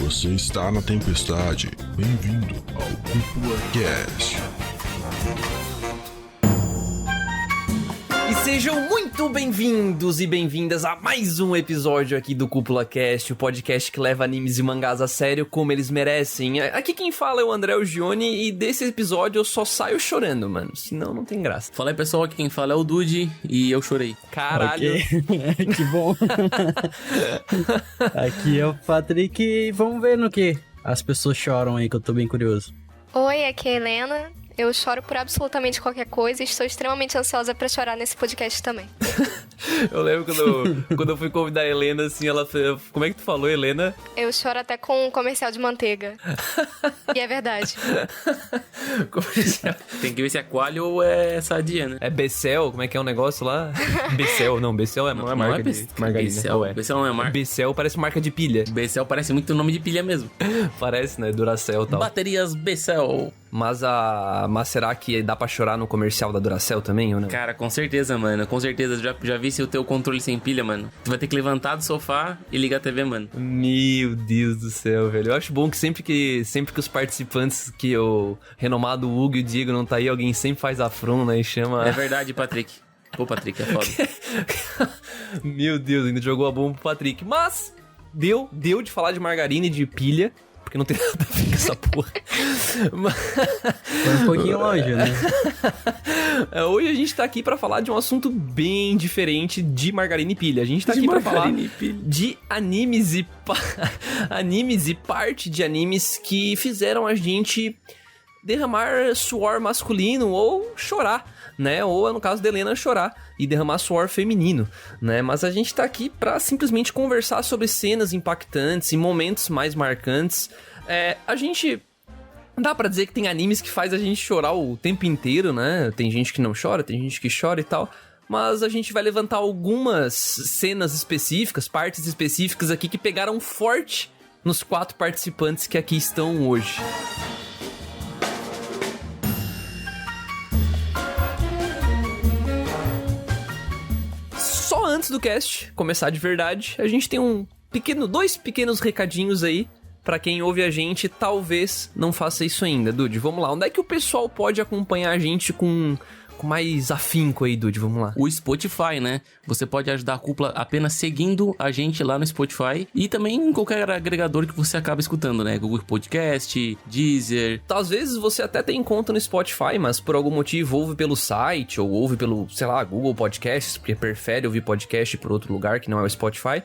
Você está na tempestade. Bem-vindo ao Cúpula Cast. E sejam muito bem-vindos e bem-vindas a mais um episódio aqui do Cúpula Cast, o podcast que leva animes e mangás a sério como eles merecem. Aqui quem fala é o André Gione e desse episódio eu só saio chorando, mano. Senão não tem graça. Fala aí, pessoal, aqui quem fala é o Dude e eu chorei. Caralho. Okay. Que bom. Aqui é o Patrick e vamos ver no que as pessoas choram aí, que eu tô bem curioso. Oi, aqui é a Helena. Eu choro por absolutamente qualquer coisa e estou extremamente ansiosa pra chorar nesse podcast também. Eu lembro quando eu fui convidar a Helena, assim, ela... Como é que tu falou, Helena? Eu choro até com um comercial de manteiga. E é verdade. Comercial. Tem que ver se é coalho ou é sadia, né? É Becel? Como é que é o negócio lá? Becel, não, Becel é marca de margarina. Becel não é marca. Becel parece marca de pilha. Becel parece muito nome de pilha mesmo. Parece, né? Duracell e tal. Baterias Becel. Mas será que dá pra chorar no comercial da Duracell também, ou não? Cara, com certeza, mano. Com certeza. Já vi se o teu controle sem pilha, mano. Tu vai ter que levantar do sofá e ligar a TV, mano. Meu Deus do céu, velho. Eu acho bom que sempre que os participantes, que o renomado Hugo e o Diego não tá aí, alguém sempre faz afronta, né? E chama... É verdade, Patrick. Pô, Patrick, é foda. Meu Deus, ainda jogou a bomba pro Patrick. Mas deu de falar de margarina e de pilha, porque não tem nada a ver com essa porra. Foi um pouquinho longe, né? Hoje a gente tá aqui pra falar de um assunto bem diferente de margarina e pilha. A gente tá aqui pra falar de animes e parte de animes que fizeram a gente derramar suor masculino ou chorar, né? Ou, no caso da Helena, chorar e derramar suor feminino, né? Mas a gente tá aqui pra simplesmente conversar sobre cenas impactantes e momentos mais marcantes. A gente... Dá pra dizer que tem animes que faz a gente chorar o tempo inteiro, né? Tem gente que não chora, tem gente que chora e tal. Mas a gente vai levantar algumas cenas específicas, partes específicas aqui que pegaram forte nos 4 participantes que aqui estão hoje. Só antes do cast começar de verdade, a gente tem dois pequenos recadinhos aí. Pra quem ouve a gente, talvez não faça isso ainda. Dude, vamos lá. Onde é que o pessoal pode acompanhar a gente com mais afinco aí, Dude? Vamos lá. O Spotify, né? Você pode ajudar a Cúpula apenas seguindo a gente lá no Spotify e também em qualquer agregador que você acaba escutando, né? Google Podcast, Deezer. Às vezes você até tem conta no Spotify, mas por algum motivo ouve pelo site ou ouve pelo, sei lá, Google Podcasts, porque prefere ouvir podcast por outro lugar que não é o Spotify.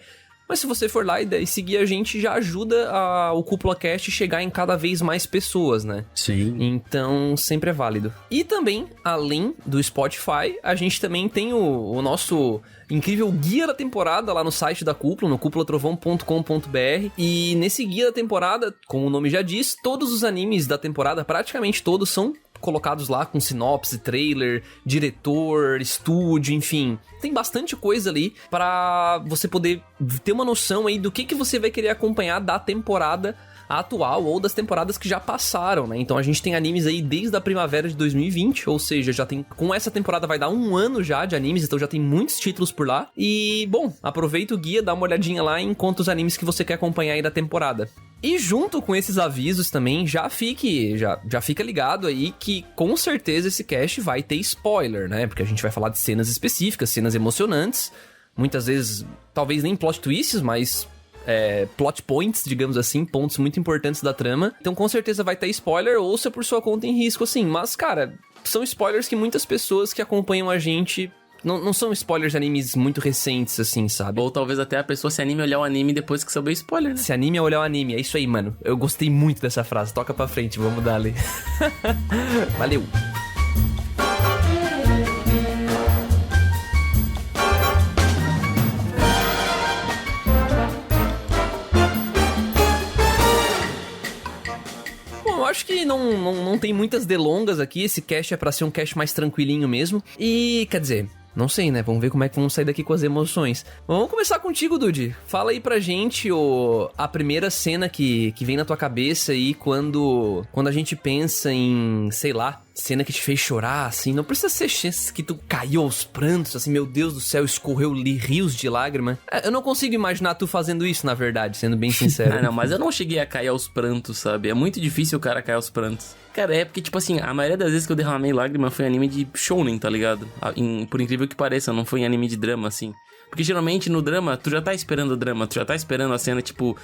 Mas se você for lá e seguir a gente, já ajuda o Cúpula Cast chegar em cada vez mais pessoas, né? Sim. Então, sempre é válido. E também, além do Spotify, a gente também tem o nosso incrível guia da temporada lá no site da Cúpula, no cúpulatrovão.com.br. E nesse guia da temporada, como o nome já diz, todos os animes da temporada, praticamente todos, são colocados lá com sinopse, trailer, diretor, estúdio, enfim. Tem bastante coisa ali pra você poder ter uma noção aí do que você vai querer acompanhar da temporada atual ou das temporadas que já passaram, né? Então a gente tem animes aí desde a primavera de 2020, ou seja, já tem, com essa temporada vai dar 1 ano já de animes, então já tem muitos títulos por lá. E, bom, aproveita o guia, dá uma olhadinha lá e encontra os animes que você quer acompanhar aí da temporada. E junto com esses avisos também, já fica ligado aí que com certeza esse cast vai ter spoiler, né? Porque a gente vai falar de cenas específicas, cenas emocionantes, muitas vezes, talvez nem plot twists, mas plot points, digamos assim, pontos muito importantes da trama. Então com certeza vai ter spoiler, ouça por sua conta em risco, assim. Mas, cara, são spoilers que muitas pessoas que acompanham a gente... Não são spoilers de animes muito recentes, assim, sabe? Ou talvez até a pessoa se anime a olhar o anime depois que souber spoiler, né? Se anime a olhar o anime, é isso aí, mano. Eu gostei muito dessa frase, toca pra frente, vamos dar ali. Valeu! Bom, eu acho que não tem muitas delongas aqui, esse cast é pra ser um cast mais tranquilinho mesmo. E, quer dizer... Não sei, né? Vamos ver como é que vamos sair daqui com as emoções. Vamos começar contigo, Dude. Fala aí pra gente a primeira cena que vem na tua cabeça aí quando a gente pensa em, sei lá, cena que te fez chorar, assim, não precisa ser chances que tu caiu aos prantos, assim, meu Deus do céu, escorreu rios de lágrima. Eu não consigo imaginar tu fazendo isso, na verdade, sendo bem sincero. Não, mas eu não cheguei a cair aos prantos, sabe? É muito difícil o cara cair aos prantos. Cara, é porque, tipo assim, a maioria das vezes que eu derramei lágrima foi em anime de shounen, tá ligado? Por incrível que pareça, não foi em anime de drama, assim. Porque geralmente no drama, tu já tá esperando o drama, tu já tá esperando a cena, tipo...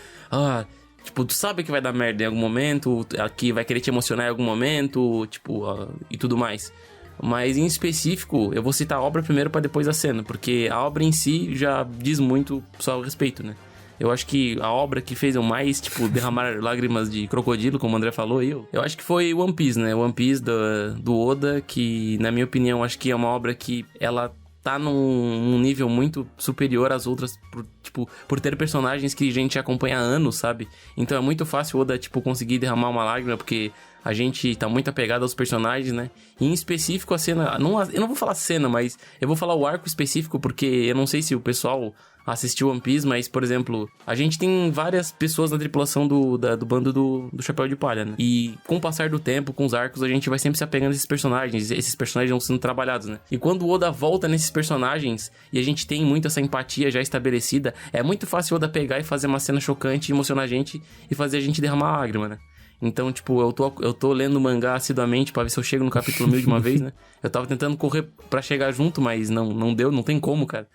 Tipo, tu sabe que vai dar merda em algum momento, que vai querer te emocionar em algum momento, tipo, e tudo mais. Mas em específico, eu vou citar a obra primeiro pra depois a cena, porque a obra em si já diz muito só a respeito, né? Eu acho que a obra que fez eu mais, tipo, derramar lágrimas de crocodilo, como o André falou, eu acho que foi One Piece, né? One Piece do Oda, que, na minha opinião, acho que é uma obra que ela tá num nível muito superior às outras, por ter personagens que a gente acompanha há anos, sabe? Então é muito fácil o Oda, tipo, conseguir derramar uma lágrima, porque a gente tá muito apegado aos personagens, né? E em específico a cena... eu não vou falar cena, mas eu vou falar o arco específico, porque eu não sei se o pessoal assistiu One Piece, mas, por exemplo, a gente tem várias pessoas na tripulação do bando do Chapéu de Palha, né? E com o passar do tempo, com os arcos, a gente vai sempre se apegando a esses personagens vão sendo trabalhados, né? E quando o Oda volta nesses personagens, e a gente tem muito essa empatia já estabelecida, é muito fácil o Oda pegar e fazer uma cena chocante, emocionar a gente, e fazer a gente derramar a lágrima, né? Então, tipo, eu tô lendo o mangá assiduamente pra ver se eu chego no capítulo 1000 de uma vez, né? Eu tava tentando correr pra chegar junto, mas não deu, não tem como, cara.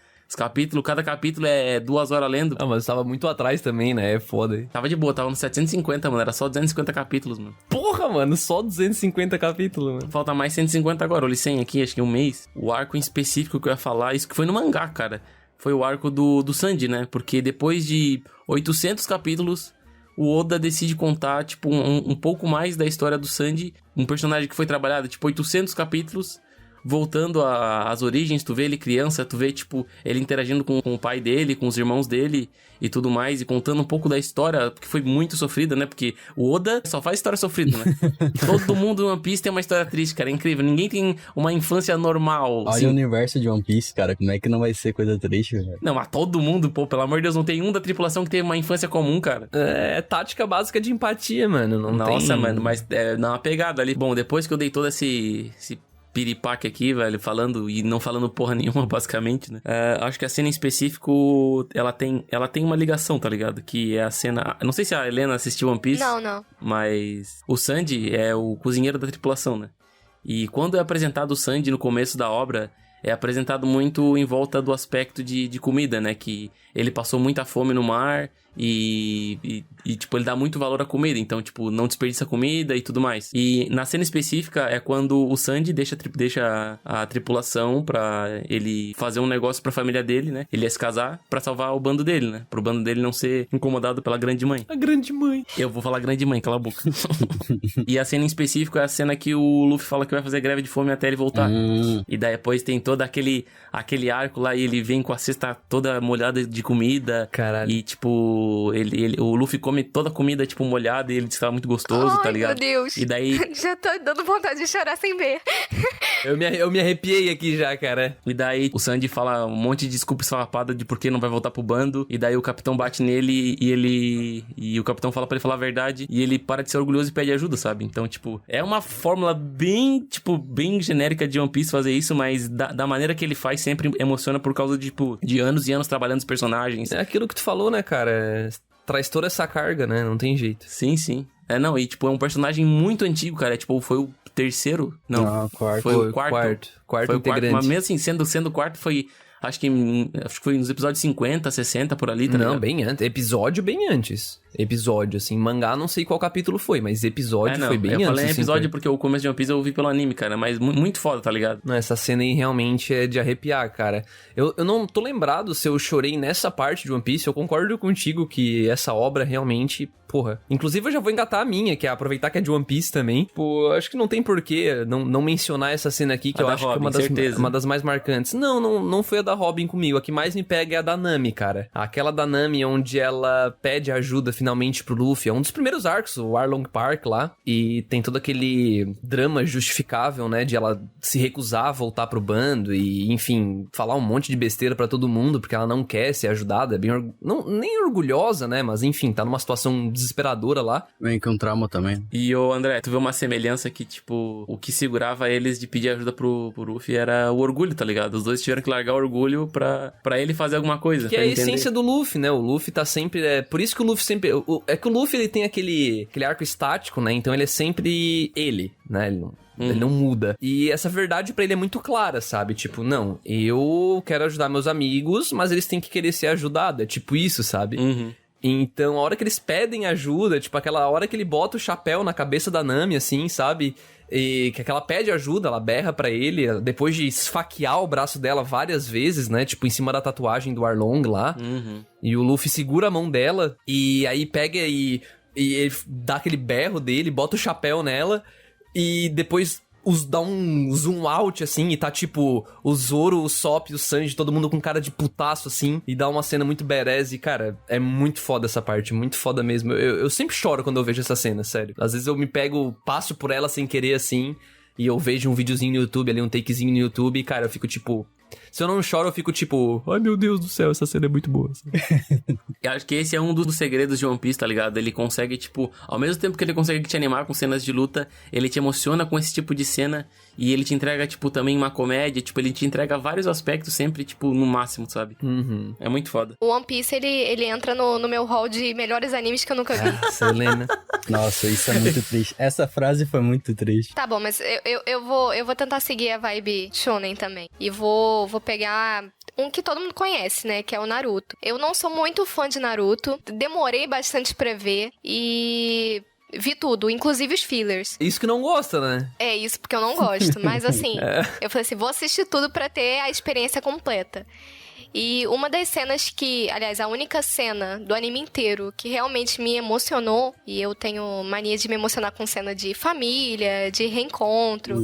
Cada capítulo é 2 horas lendo. Ah, mas tava muito atrás também, né? É foda. Tava de boa, tava no 750, mano. Era só 250 capítulos, mano. Porra, mano, só 250 capítulos, mano. Falta mais 150 agora. Eu li 100 aqui, acho que 1 mês. O arco em específico que eu ia falar, isso que foi no mangá, cara. Foi o arco do Sanji, né? Porque depois de 800 capítulos, o Oda decide contar, tipo, um pouco mais da história do Sanji. Um personagem que foi trabalhado, tipo, 800 capítulos... Voltando às origens, tu vê ele criança, tu vê, tipo, ele interagindo com o pai dele, com os irmãos dele e tudo mais, e contando um pouco da história, porque foi muito sofrida, né? Porque o Oda só faz história sofrida, né? Todo mundo no One Piece tem uma história triste, cara, é incrível. Ninguém tem uma infância normal. Olha assim. o universo de One Piece, cara, como é que não vai ser coisa triste, velho? Não, mas todo mundo, pô, pelo amor de Deus, não tem um da tripulação que teve uma infância comum, cara. É tática básica de empatia, mano. Nossa, tem... mano, mas dá uma pegada ali. Bom, depois que eu dei todo esse piripaque aqui, velho, falando e não falando porra nenhuma, basicamente, né? Acho que a cena em específico, ela tem uma ligação, tá ligado? Que é a cena... Não sei se a Helena assistiu One Piece. Não. Mas o Sanji é o cozinheiro da tripulação, né? E quando é apresentado o Sanji no começo da obra, é apresentado muito em volta do aspecto de comida, né? Que ele passou muita fome no mar e, tipo, ele dá muito valor à comida. Então, tipo, não desperdiça comida e tudo mais. E na cena específica é quando o Sanji deixa a tripulação pra ele fazer um negócio pra família dele, né? Ele ia se casar pra salvar o bando dele, né? Pro bando dele não ser incomodado pela grande mãe. A grande mãe. Eu vou falar grande mãe, cala a boca. E a cena em específico é a cena que o Luffy fala que vai fazer greve de fome até ele voltar. E daí depois tem todo aquele arco lá e ele vem com a cesta toda molhada de comida. Caralho. E, tipo, o Luffy come toda a comida, tipo, molhada e ele diz que tava muito gostoso, tá ligado? Meu Deus. E daí... Já tô dando vontade de chorar sem ver. Eu me arrepiei aqui já, cara. E daí o Sanji fala um monte de desculpa esfarrapada de por que não vai voltar pro bando. E daí o capitão bate nele e o capitão fala pra ele falar a verdade. E ele para de ser orgulhoso e pede ajuda, sabe? Então, tipo, é uma fórmula bem genérica de One Piece fazer isso, mas da maneira que ele faz sempre emociona por causa de anos e anos trabalhando os personagens. É aquilo que tu falou, né, cara? Traz toda essa carga, né? Não tem jeito. Sim. Não, e tipo, é um personagem muito antigo, cara. Tipo, foi o terceiro? Não, quarto. Foi o quarto. Quarto Foi o integrante. quarto, mas mesmo assim, sendo o quarto, foi... Acho que foi nos episódios 50, 60, por ali, tá ligado? Não, bem antes. Episódio bem antes. Episódio, assim. Mangá, não sei qual capítulo foi, mas episódio foi bem antes. Eu falei assim, episódio porque o começo de One Piece eu vi pelo anime, cara. Mas muito foda, tá ligado? Não, essa cena aí realmente é de arrepiar, cara. Eu não tô lembrado se eu chorei nessa parte de One Piece. Eu concordo contigo que essa obra realmente... Porra. Inclusive, eu já vou engatar a minha, que é aproveitar que é de One Piece também. Pô, acho que não tem porquê não mencionar essa cena aqui, que eu acho Robin, que é uma das mais marcantes. Não foi a da Robin comigo. A que mais me pega é a da Nami, cara. Aquela da Nami, onde ela pede ajuda finalmente pro Luffy. É um dos primeiros arcos, o Arlong Park lá. E tem todo aquele drama justificável, né? De ela se recusar a voltar pro bando e, enfim, falar um monte de besteira pra todo mundo, porque ela não quer ser ajudada. É bem nem orgulhosa, né? Mas, enfim, tá numa situação desesperadora lá. Vem com trauma também. E, ô André, tu vê uma semelhança que, tipo, o que segurava eles de pedir ajuda pro Luffy era o orgulho, tá ligado? Os dois tiveram que largar o orgulho pra ele fazer alguma coisa. Que é a essência do Luffy, né? O Luffy tá sempre... por isso que o Luffy sempre... É que o Luffy, ele tem aquele arco estático, né? Então ele é sempre ele, né? Ele não muda. E essa verdade pra ele é muito clara, sabe? Tipo, não, eu quero ajudar meus amigos, mas eles têm que querer ser ajudados. É tipo isso, sabe? Então, a hora que eles pedem ajuda, tipo, aquela hora que ele bota o chapéu na cabeça da Nami, assim, sabe? E que ela pede ajuda, ela berra pra ele, depois de esfaquear o braço dela várias vezes, né? Tipo, em cima da tatuagem do Arlong lá. E o Luffy segura a mão dela, e aí pega e ele dá aquele berro dele, bota o chapéu nela, e depois dá um zoom out, assim, e tá tipo o Zoro, o Sop e o Sanji, todo mundo com cara de putaço, assim, e dá uma cena muito badass, e, cara, é muito foda essa parte, muito foda mesmo. Eu sempre choro quando eu vejo essa cena, sério. Às vezes eu me pego, passo por ela sem querer, assim, e eu vejo um videozinho no YouTube, ali um takezinho no YouTube, e, cara, eu fico tipo... Se eu não choro, eu fico tipo... Ai, meu Deus do céu, essa cena é muito boa. Assim. Eu acho que esse é um dos segredos de One Piece, tá ligado? Ele consegue, tipo... Ao mesmo tempo que ele consegue te animar com cenas de luta, ele te emociona com esse tipo de cena e ele te entrega, tipo, também uma comédia. Tipo, ele te entrega vários aspectos sempre, tipo, no máximo, sabe? É muito foda. O One Piece, ele entra no meu hall de melhores animes que eu nunca vi. Selena. Nossa, isso é muito triste. Essa frase foi muito triste. Tá bom, mas eu vou tentar seguir a vibe shonen também. E vou pegar um que todo mundo conhece, né? Que é o Naruto. Eu não sou muito fã de Naruto. Demorei bastante pra ver. E... vi tudo, inclusive os fillers. Isso que não gosta, né? É isso porque eu não gosto. Mas assim, eu falei assim, vou assistir tudo pra ter a experiência completa. E uma das cenas que... aliás, a única cena do anime inteiro que realmente me emocionou, e eu tenho mania de me emocionar com cena de família, de reencontro,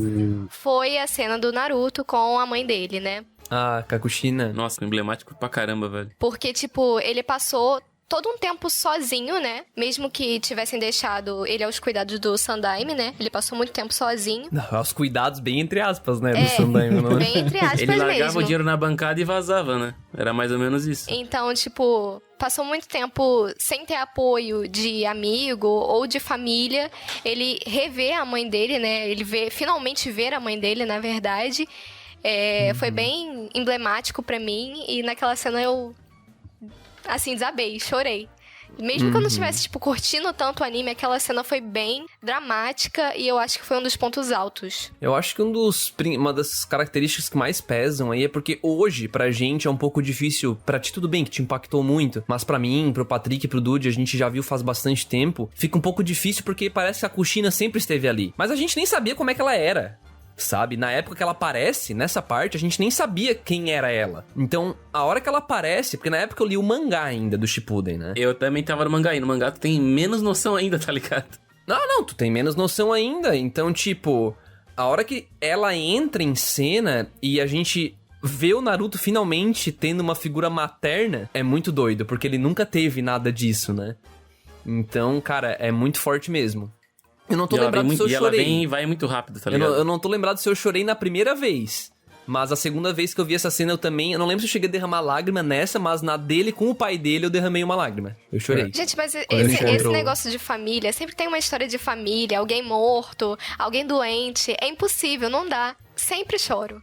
foi a cena do Naruto com a mãe dele, né? Ah, Kakushina. Nossa, emblemático pra caramba, velho. Porque, tipo, ele passou todo um tempo sozinho, né? Mesmo que tivessem deixado ele aos cuidados do Sandaime, né? Ele passou muito tempo sozinho. Não, aos cuidados bem entre aspas, né? Do Sandaime, não é? Bem entre aspas Ele largava mesmo. o dinheiro na bancada e vazava, né? Era mais ou menos isso. Então, tipo, passou muito tempo sem ter apoio de amigo ou de família. Ele revê a mãe dele, né? Ele finalmente ver a mãe dele, na verdade. Foi bem emblemático pra mim. E naquela cena eu... assim, desabei, chorei. Mesmo que eu não estivesse, tipo, curtindo tanto o anime, aquela cena foi bem dramática e eu acho que foi um dos pontos altos. Eu acho que uma das características que mais pesam aí é porque hoje, pra gente, é um pouco difícil. Pra ti, tudo bem, que te impactou muito, mas pra mim, pro Patrick e pro Dude, a gente já viu faz bastante tempo. Fica um pouco difícil porque parece que a Kushina sempre esteve ali. Mas a gente nem sabia como é que ela era. Sabe? Na época que ela aparece, nessa parte, a gente nem sabia quem era ela. Então, a hora que ela aparece... porque na época eu li o mangá ainda do Shippuden, né? Eu também tava no mangá, e no mangá tu tem menos noção ainda, tá ligado? Não, tu tem menos noção ainda. Então, tipo... a hora que ela entra em cena e a gente vê o Naruto finalmente tendo uma figura materna, é muito doido. Porque ele nunca teve nada disso, né? Então, cara, é muito forte mesmo. Eu não tô lembrado se eu chorei. E ela vem e vai muito rápido, tá ligado? Eu não tô lembrado se eu chorei na primeira vez. Mas a segunda vez que eu vi essa cena eu também... eu não lembro se eu cheguei a derramar lágrima nessa, mas na dele com o pai dele eu derramei uma lágrima. Eu chorei. Gente, mas esse negócio de família... sempre tem uma história de família, alguém morto, alguém doente. É impossível, não dá. Sempre choro.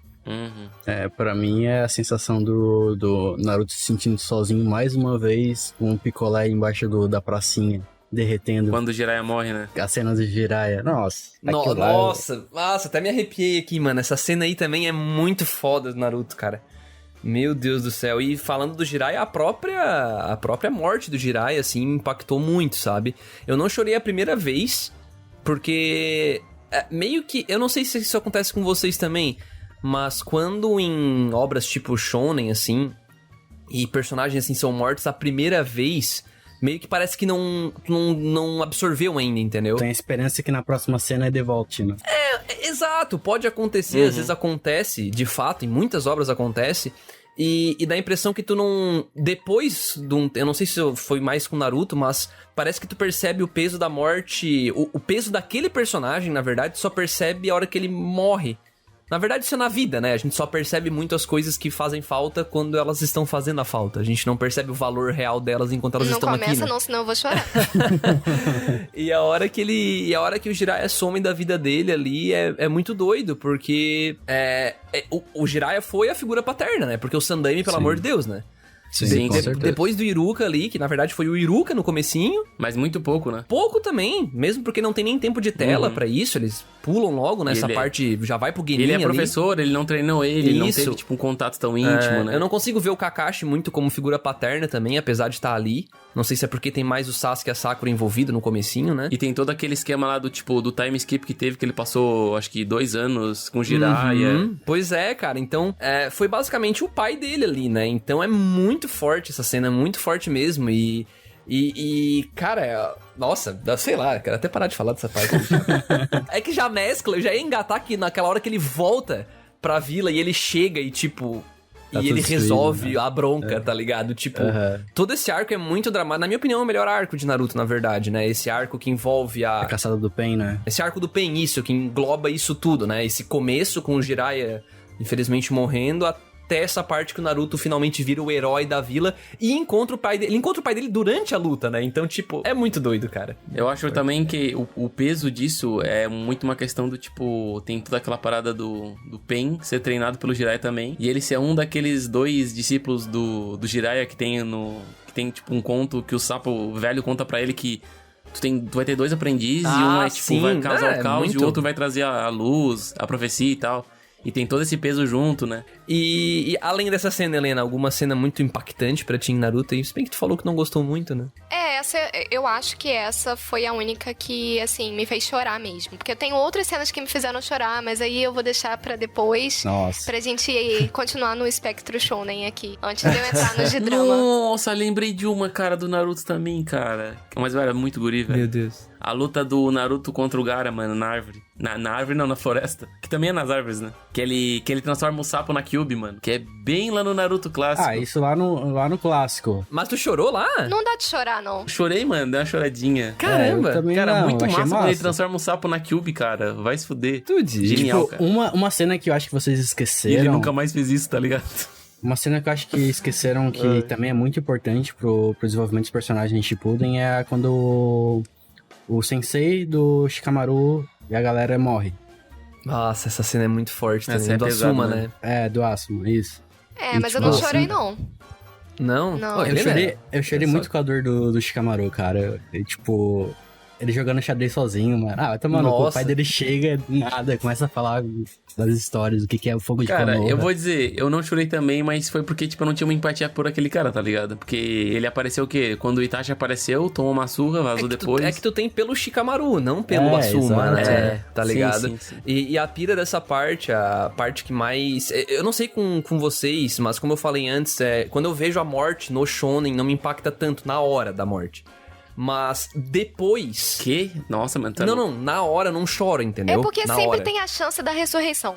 Pra mim é a sensação do Naruto se sentindo sozinho mais uma vez com um picolé embaixo da pracinha. Derretendo. Quando o Jiraiya morre, né? A cena do Jiraiya. Nossa. Nossa, até me arrepiei aqui, mano. Essa cena aí também é muito foda do Naruto, cara. Meu Deus do céu. E falando do Jiraiya, a própria morte do Jiraiya, assim, me impactou muito, sabe? Eu não chorei a primeira vez, porque... meio que... eu não sei se isso acontece com vocês também, mas quando em obras tipo shonen, assim, e personagens assim são mortos a primeira vez... meio que parece que não absorveu ainda, entendeu? Tem a esperança que na próxima cena é de volta, né? Exato, pode acontecer, às vezes acontece, de fato, em muitas obras acontece, e dá a impressão que tu não... depois de um... eu não sei se foi mais com Naruto, mas parece que tu percebe o peso da morte, o peso daquele personagem, na verdade, só percebe a hora que ele morre, Na verdade, isso é na vida, né? A gente só percebe muito as coisas que fazem falta quando elas estão fazendo a falta. A gente não percebe o valor real delas enquanto elas estão aqui, né? Não começa não, senão eu vou chorar. E a hora que o Jiraiya some da vida dele ali é muito doido, porque o Jiraiya foi a figura paterna, né? Porque o Sandaime, pelo amor de Deus, né? Sim, com certeza. Depois do Iruka ali, que na verdade foi o Iruka no comecinho. Mas muito pouco, né? Pouco também, mesmo porque não tem nem tempo de tela pra isso, eles pulam logo nessa parte, já vai pro Genin Ele é ali. professor, ele não treinou ele não teve, tipo, um contato tão íntimo, né? Eu não consigo ver o Kakashi muito como figura paterna também, apesar de estar ali. Não sei se é porque tem mais o Sasuke e a Sakura envolvido no comecinho, né? E tem todo aquele esquema lá do, tipo, do time skip que teve, que ele passou, acho que 2 anos com o Jiraiya. Pois é, cara. Então, foi basicamente o pai dele ali, né? Então é muito forte essa cena, muito forte mesmo. E cara, nossa, sei lá, quero até parar de falar dessa parte. É que já mescla, eu já ia engatar aqui naquela hora que ele volta pra vila e ele chega e, tipo... Tá e ele destruído, resolve né? a bronca, tá ligado? Tipo, todo esse arco é muito dramático. Na minha opinião, é o melhor arco de Naruto, na verdade, né? Esse arco que envolve A caçada do Pen, né? Esse arco do Pen, isso, que engloba isso tudo, né? Esse começo com o Jiraiya, infelizmente, morrendo, até essa parte que o Naruto finalmente vira o herói da vila e encontra o pai dele. Ele encontra o pai dele durante a luta, né? Então, tipo, é muito doido, cara. Eu acho também que o peso disso é muito uma questão do, tipo... Tem toda aquela parada do Pen ser treinado pelo Jiraiya também. E ele ser um daqueles 2 discípulos do Jiraiya que tem tipo, um conto que o sapo velho conta pra ele que... Tu vai ter 2 aprendizes e um tipo, sim. vai causar o caos muito. e o outro vai trazer a luz, a profecia e tal. E tem todo esse peso junto, né? E além dessa cena, Helena, alguma cena muito impactante pra ti em Naruto? E se bem que tu falou que não gostou muito, né? Eu acho que essa foi a única que, assim, me fez chorar mesmo. Porque eu tenho outras cenas que me fizeram chorar, mas aí eu vou deixar pra depois. Nossa. Pra gente continuar no espectro shonen aqui, antes de eu entrar no de drama. Nossa, lembrei de uma, cara, do Naruto também, cara. Mas, velho, é muito guri, velho. Meu Deus. A luta do Naruto contra o Gaara, mano, na árvore. Na árvore não, na floresta. Que também é nas árvores, né? Que ele transforma o sapo na Kyuubi, mano. Que é bem lá no Naruto clássico. Ah, isso lá no clássico. Mas tu chorou lá? Não dá de chorar, não. Chorei, mano, dei uma choradinha. Caramba. eu também Cara, não, muito achei massa quando ele transforma um sapo na Kyuubi, cara. Vai se fuder. Tu diz. Genial, Tipo, cara. uma cena que eu acho que vocês E esqueceram... ele nunca mais fez isso, tá ligado? Uma cena que eu acho que esqueceram que também é muito importante pro desenvolvimento dos personagens em Shippuden é quando o sensei do Shikamaru e a galera morre. Nossa, essa cena é muito forte Essa também. é Do pesado, Asuma, né? né? É, do Asuma, isso. É, E, mas eu tipo, não assim, chorei, não. Não? Não. Ô, Eu Helena, chorei só- muito com a dor do Shikamaru, cara. E, tipo, ele jogando xadrez sozinho, mano. Ah, vai tomar no cu. O Nossa. pai dele chega, nada, começa a falar das histórias, do que é o fogo de Cara, Konoha. eu vou dizer, eu não chorei também, mas foi porque, tipo, eu não tinha uma empatia por aquele cara, tá ligado? Porque ele apareceu o quê? Quando o Itachi apareceu, tomou uma surra, vazou depois. É que tu tem pelo Shikamaru, não pelo Asuma, exato, né? Tá Sim, ligado? sim. E a pira dessa parte, a parte que mais... Eu não sei com vocês, mas como eu falei antes, quando eu vejo a morte no shonen, não me impacta tanto na hora da morte. Mas depois... Que? Nossa, mano, tá Não, na hora eu não choro, entendeu? É porque na sempre hora. tem a chance da ressurreição.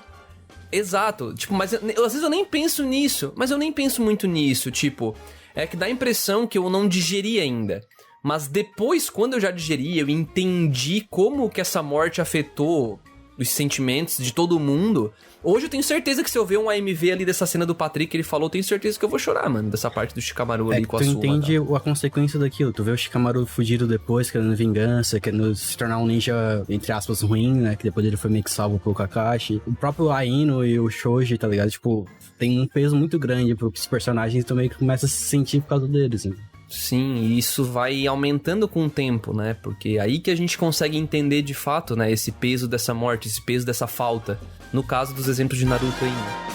Exato, tipo, mas às vezes eu nem penso nisso, mas eu nem penso muito nisso, tipo, é que dá a impressão que eu não digeri ainda. Mas depois, quando eu já digeri, eu entendi como que essa morte afetou os sentimentos de todo mundo. Hoje eu tenho certeza que se eu ver um AMV ali dessa cena do Patrick que ele falou, eu tenho certeza que eu vou chorar, mano, dessa parte do Shikamaru ali É que com a tu Asuma. entende a consequência daquilo. Tu vê o Shikamaru fugido depois, querendo vingança, querendo se tornar um ninja, entre aspas, ruim, né? Que depois ele foi meio que salvo pelo Kakashi. O próprio Aino e o Shoji, tá ligado? Tipo, tem um peso muito grande pros personagens e tu meio que começa a se sentir por causa deles, assim. Sim, e isso vai aumentando com o tempo, né? Porque aí que a gente consegue entender de fato, né? Esse peso dessa morte, esse peso dessa falta. No caso dos exemplos de Naruto aí, né?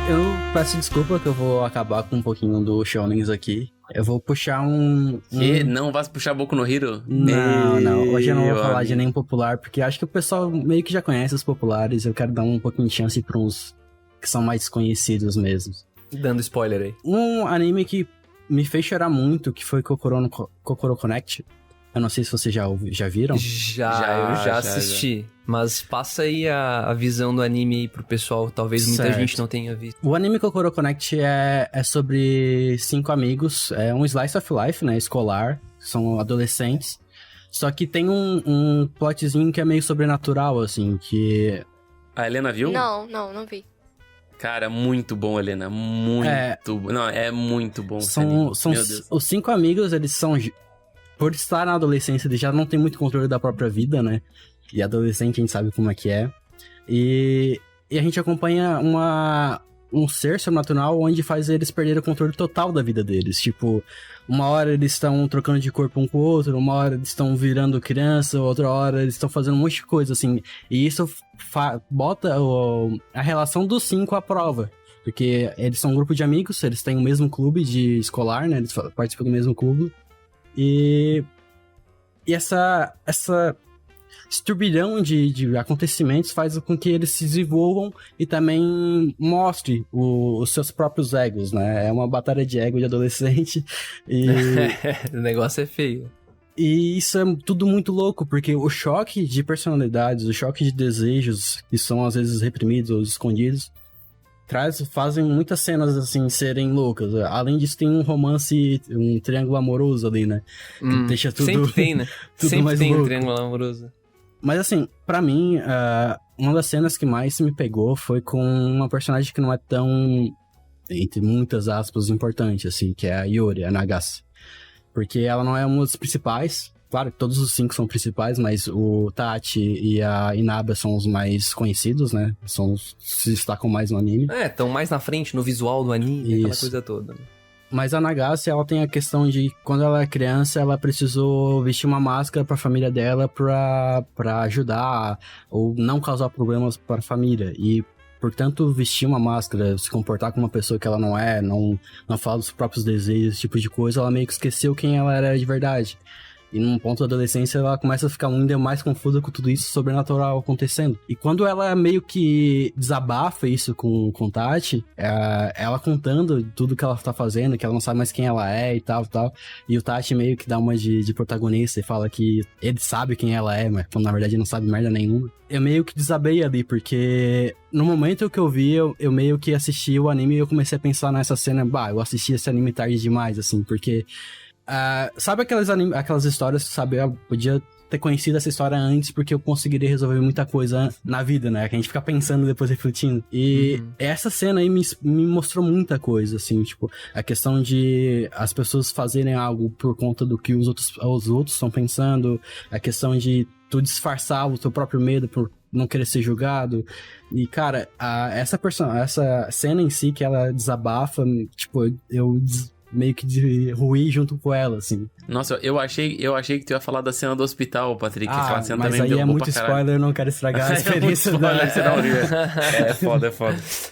Eu peço desculpa que eu vou acabar com um pouquinho do Shonens aqui. Eu vou puxar um... Que? Não vai puxar Boku no Hero? Não. Hoje eu não vou Meu falar de amigo. nenhum popular, porque acho que o pessoal meio que já conhece os populares. Eu quero dar um pouquinho de chance pra uns que são mais conhecidos mesmo. Dando spoiler aí. Um anime que me fez chorar muito, que foi Kokoro Connect. Eu não sei se vocês já viram. Eu já assisti. Mas passa aí a visão do anime aí pro pessoal. Talvez muita Certo. gente não tenha visto. O anime Kokoro Connect é sobre 5 amigos. É um slice of life, né? Escolar. são adolescentes. Só que tem um plotzinho que é meio sobrenatural, assim, que... A Helena viu? Não vi. Cara, muito bom, Helena. Muito. Não, é muito bom. São Meu Deus. os 5 amigos, eles são... Por estar na adolescência, eles já não tem muito controle da própria vida, né? E adolescente, a gente sabe como é que é. E a gente acompanha um ser sobrenatural onde faz eles perderem o controle total da vida deles. Tipo, uma hora eles estão trocando de corpo um com o outro, uma hora eles estão virando criança, outra hora eles estão fazendo um monte de coisa, assim. E isso bota a relação dos 5 à prova. Porque eles são um grupo de amigos, eles têm o mesmo clube de escolar, né? Eles participam do mesmo clube. E esse turbilhão de acontecimentos faz com que eles se desenvolvam e também mostre os seus próprios egos, né? É uma batalha de ego de adolescente e... O negócio é feio. E isso é tudo muito louco, porque o choque de personalidades, o choque de desejos, que são às vezes reprimidos ou escondidos, fazem muitas cenas, assim, serem loucas. Além disso, tem um romance, um triângulo amoroso ali, né? Que deixa tudo... Sempre tem, né? tudo Sempre mais tem louco. um triângulo amoroso. Mas, assim, pra mim, uma das cenas que mais me pegou foi com uma personagem que não é tão, entre muitas aspas, importante, assim, que é a Yuri, a Nagase. Porque ela não é uma das principais. Claro que todos os 5 são principais, mas o Tachi e a Inaba são os mais conhecidos, né? Se destacam mais no anime. Estão mais na frente no visual do anime, aquela Isso. coisa toda. Mas a Nagase, ela tem a questão de, quando ela é criança, ela precisou vestir uma máscara pra família dela pra ajudar ou não causar problemas pra família. E, portanto, vestir uma máscara, se comportar como uma pessoa que ela não é, não falar dos próprios desejos, esse tipo de coisa, ela meio que esqueceu quem ela era de verdade. E num ponto da adolescência, ela começa a ficar ainda mais confusa com tudo isso sobrenatural acontecendo. E quando ela meio que desabafa isso com Tati, ela contando tudo que ela tá fazendo, que ela não sabe mais quem ela é e tal. E o Tati meio que dá uma de protagonista e fala que ele sabe quem ela é, mas na verdade não sabe merda nenhuma. Eu meio que desabei ali, porque no momento que eu vi, eu meio que assisti o anime e eu comecei a pensar nessa cena, eu assisti esse anime tarde demais, assim, porque... sabe aquelas histórias, sabe? Eu podia ter conhecido essa história antes porque eu conseguiria resolver muita coisa na vida, né? Que a gente fica pensando depois refletindo. E essa cena aí me mostrou muita coisa, assim, tipo, a questão de as pessoas fazerem algo por conta do que os outros estão pensando, a questão de tu disfarçar o teu próprio medo por não querer ser julgado. E, cara, essa cena em si que ela desabafa, tipo, eu meio que ruí junto com ela, assim. Nossa, eu achei que tu ia falar da cena do hospital, Patrick. Aquela cena mas também aí me é derrubou muito pra caralho. spoiler, eu não quero estragar a experiência É foda.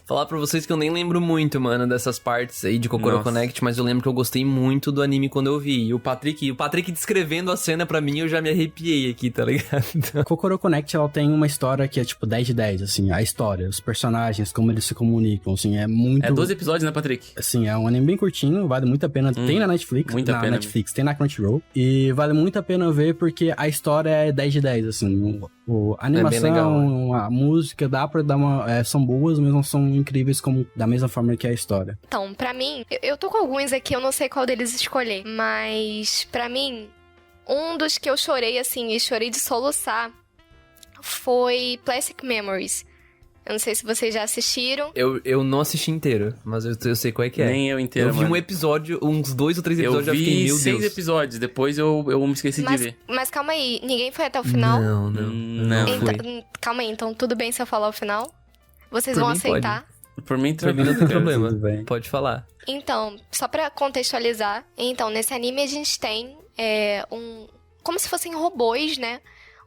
Falar pra vocês que eu nem lembro muito, mano, dessas partes aí de Kokoro Nossa. Connect, mas eu lembro que eu gostei muito do anime quando eu vi. E o Patrick descrevendo a cena pra mim, eu já me arrepiei aqui, tá ligado? Kokoro Connect, ela tem uma história que é tipo 10 de 10, assim, a história, os personagens, como eles se comunicam, assim, é muito... É 12 episódios, né, Patrick? Assim, é um anime bem curtinho, vale muito a pena. Tem na Netflix, tem na Crunchyroll. E vale muito a pena ver porque a história é 10 de 10, assim. A animação, bem legal, a música, dá pra dar uma... são boas, mas não são incríveis como da mesma forma que a história. Então, pra mim, eu tô com alguns aqui, eu não sei qual deles escolher. Mas, pra mim, um dos que eu chorei, assim, e chorei de soluçar, foi Plastic Memories. Eu não sei se vocês já assistiram. Eu não assisti inteiro, mas eu sei qual é que é. Nem eu inteiro, Eu vi mano. um episódio, uns 2 ou 3 episódios, Eu já fiquei, vi meu 6 Deus. episódios, depois eu me esqueci de ver. Mas calma aí, ninguém foi até o final? Não fui. Calma aí, então tudo bem se eu falar o final? Vocês Por vão mim, aceitar? Por mim, Pra mim não tem tranquilo, cara. problema. tudo bem. Pode falar. Então, só pra contextualizar, então, nesse anime a gente tem como se fossem robôs, né?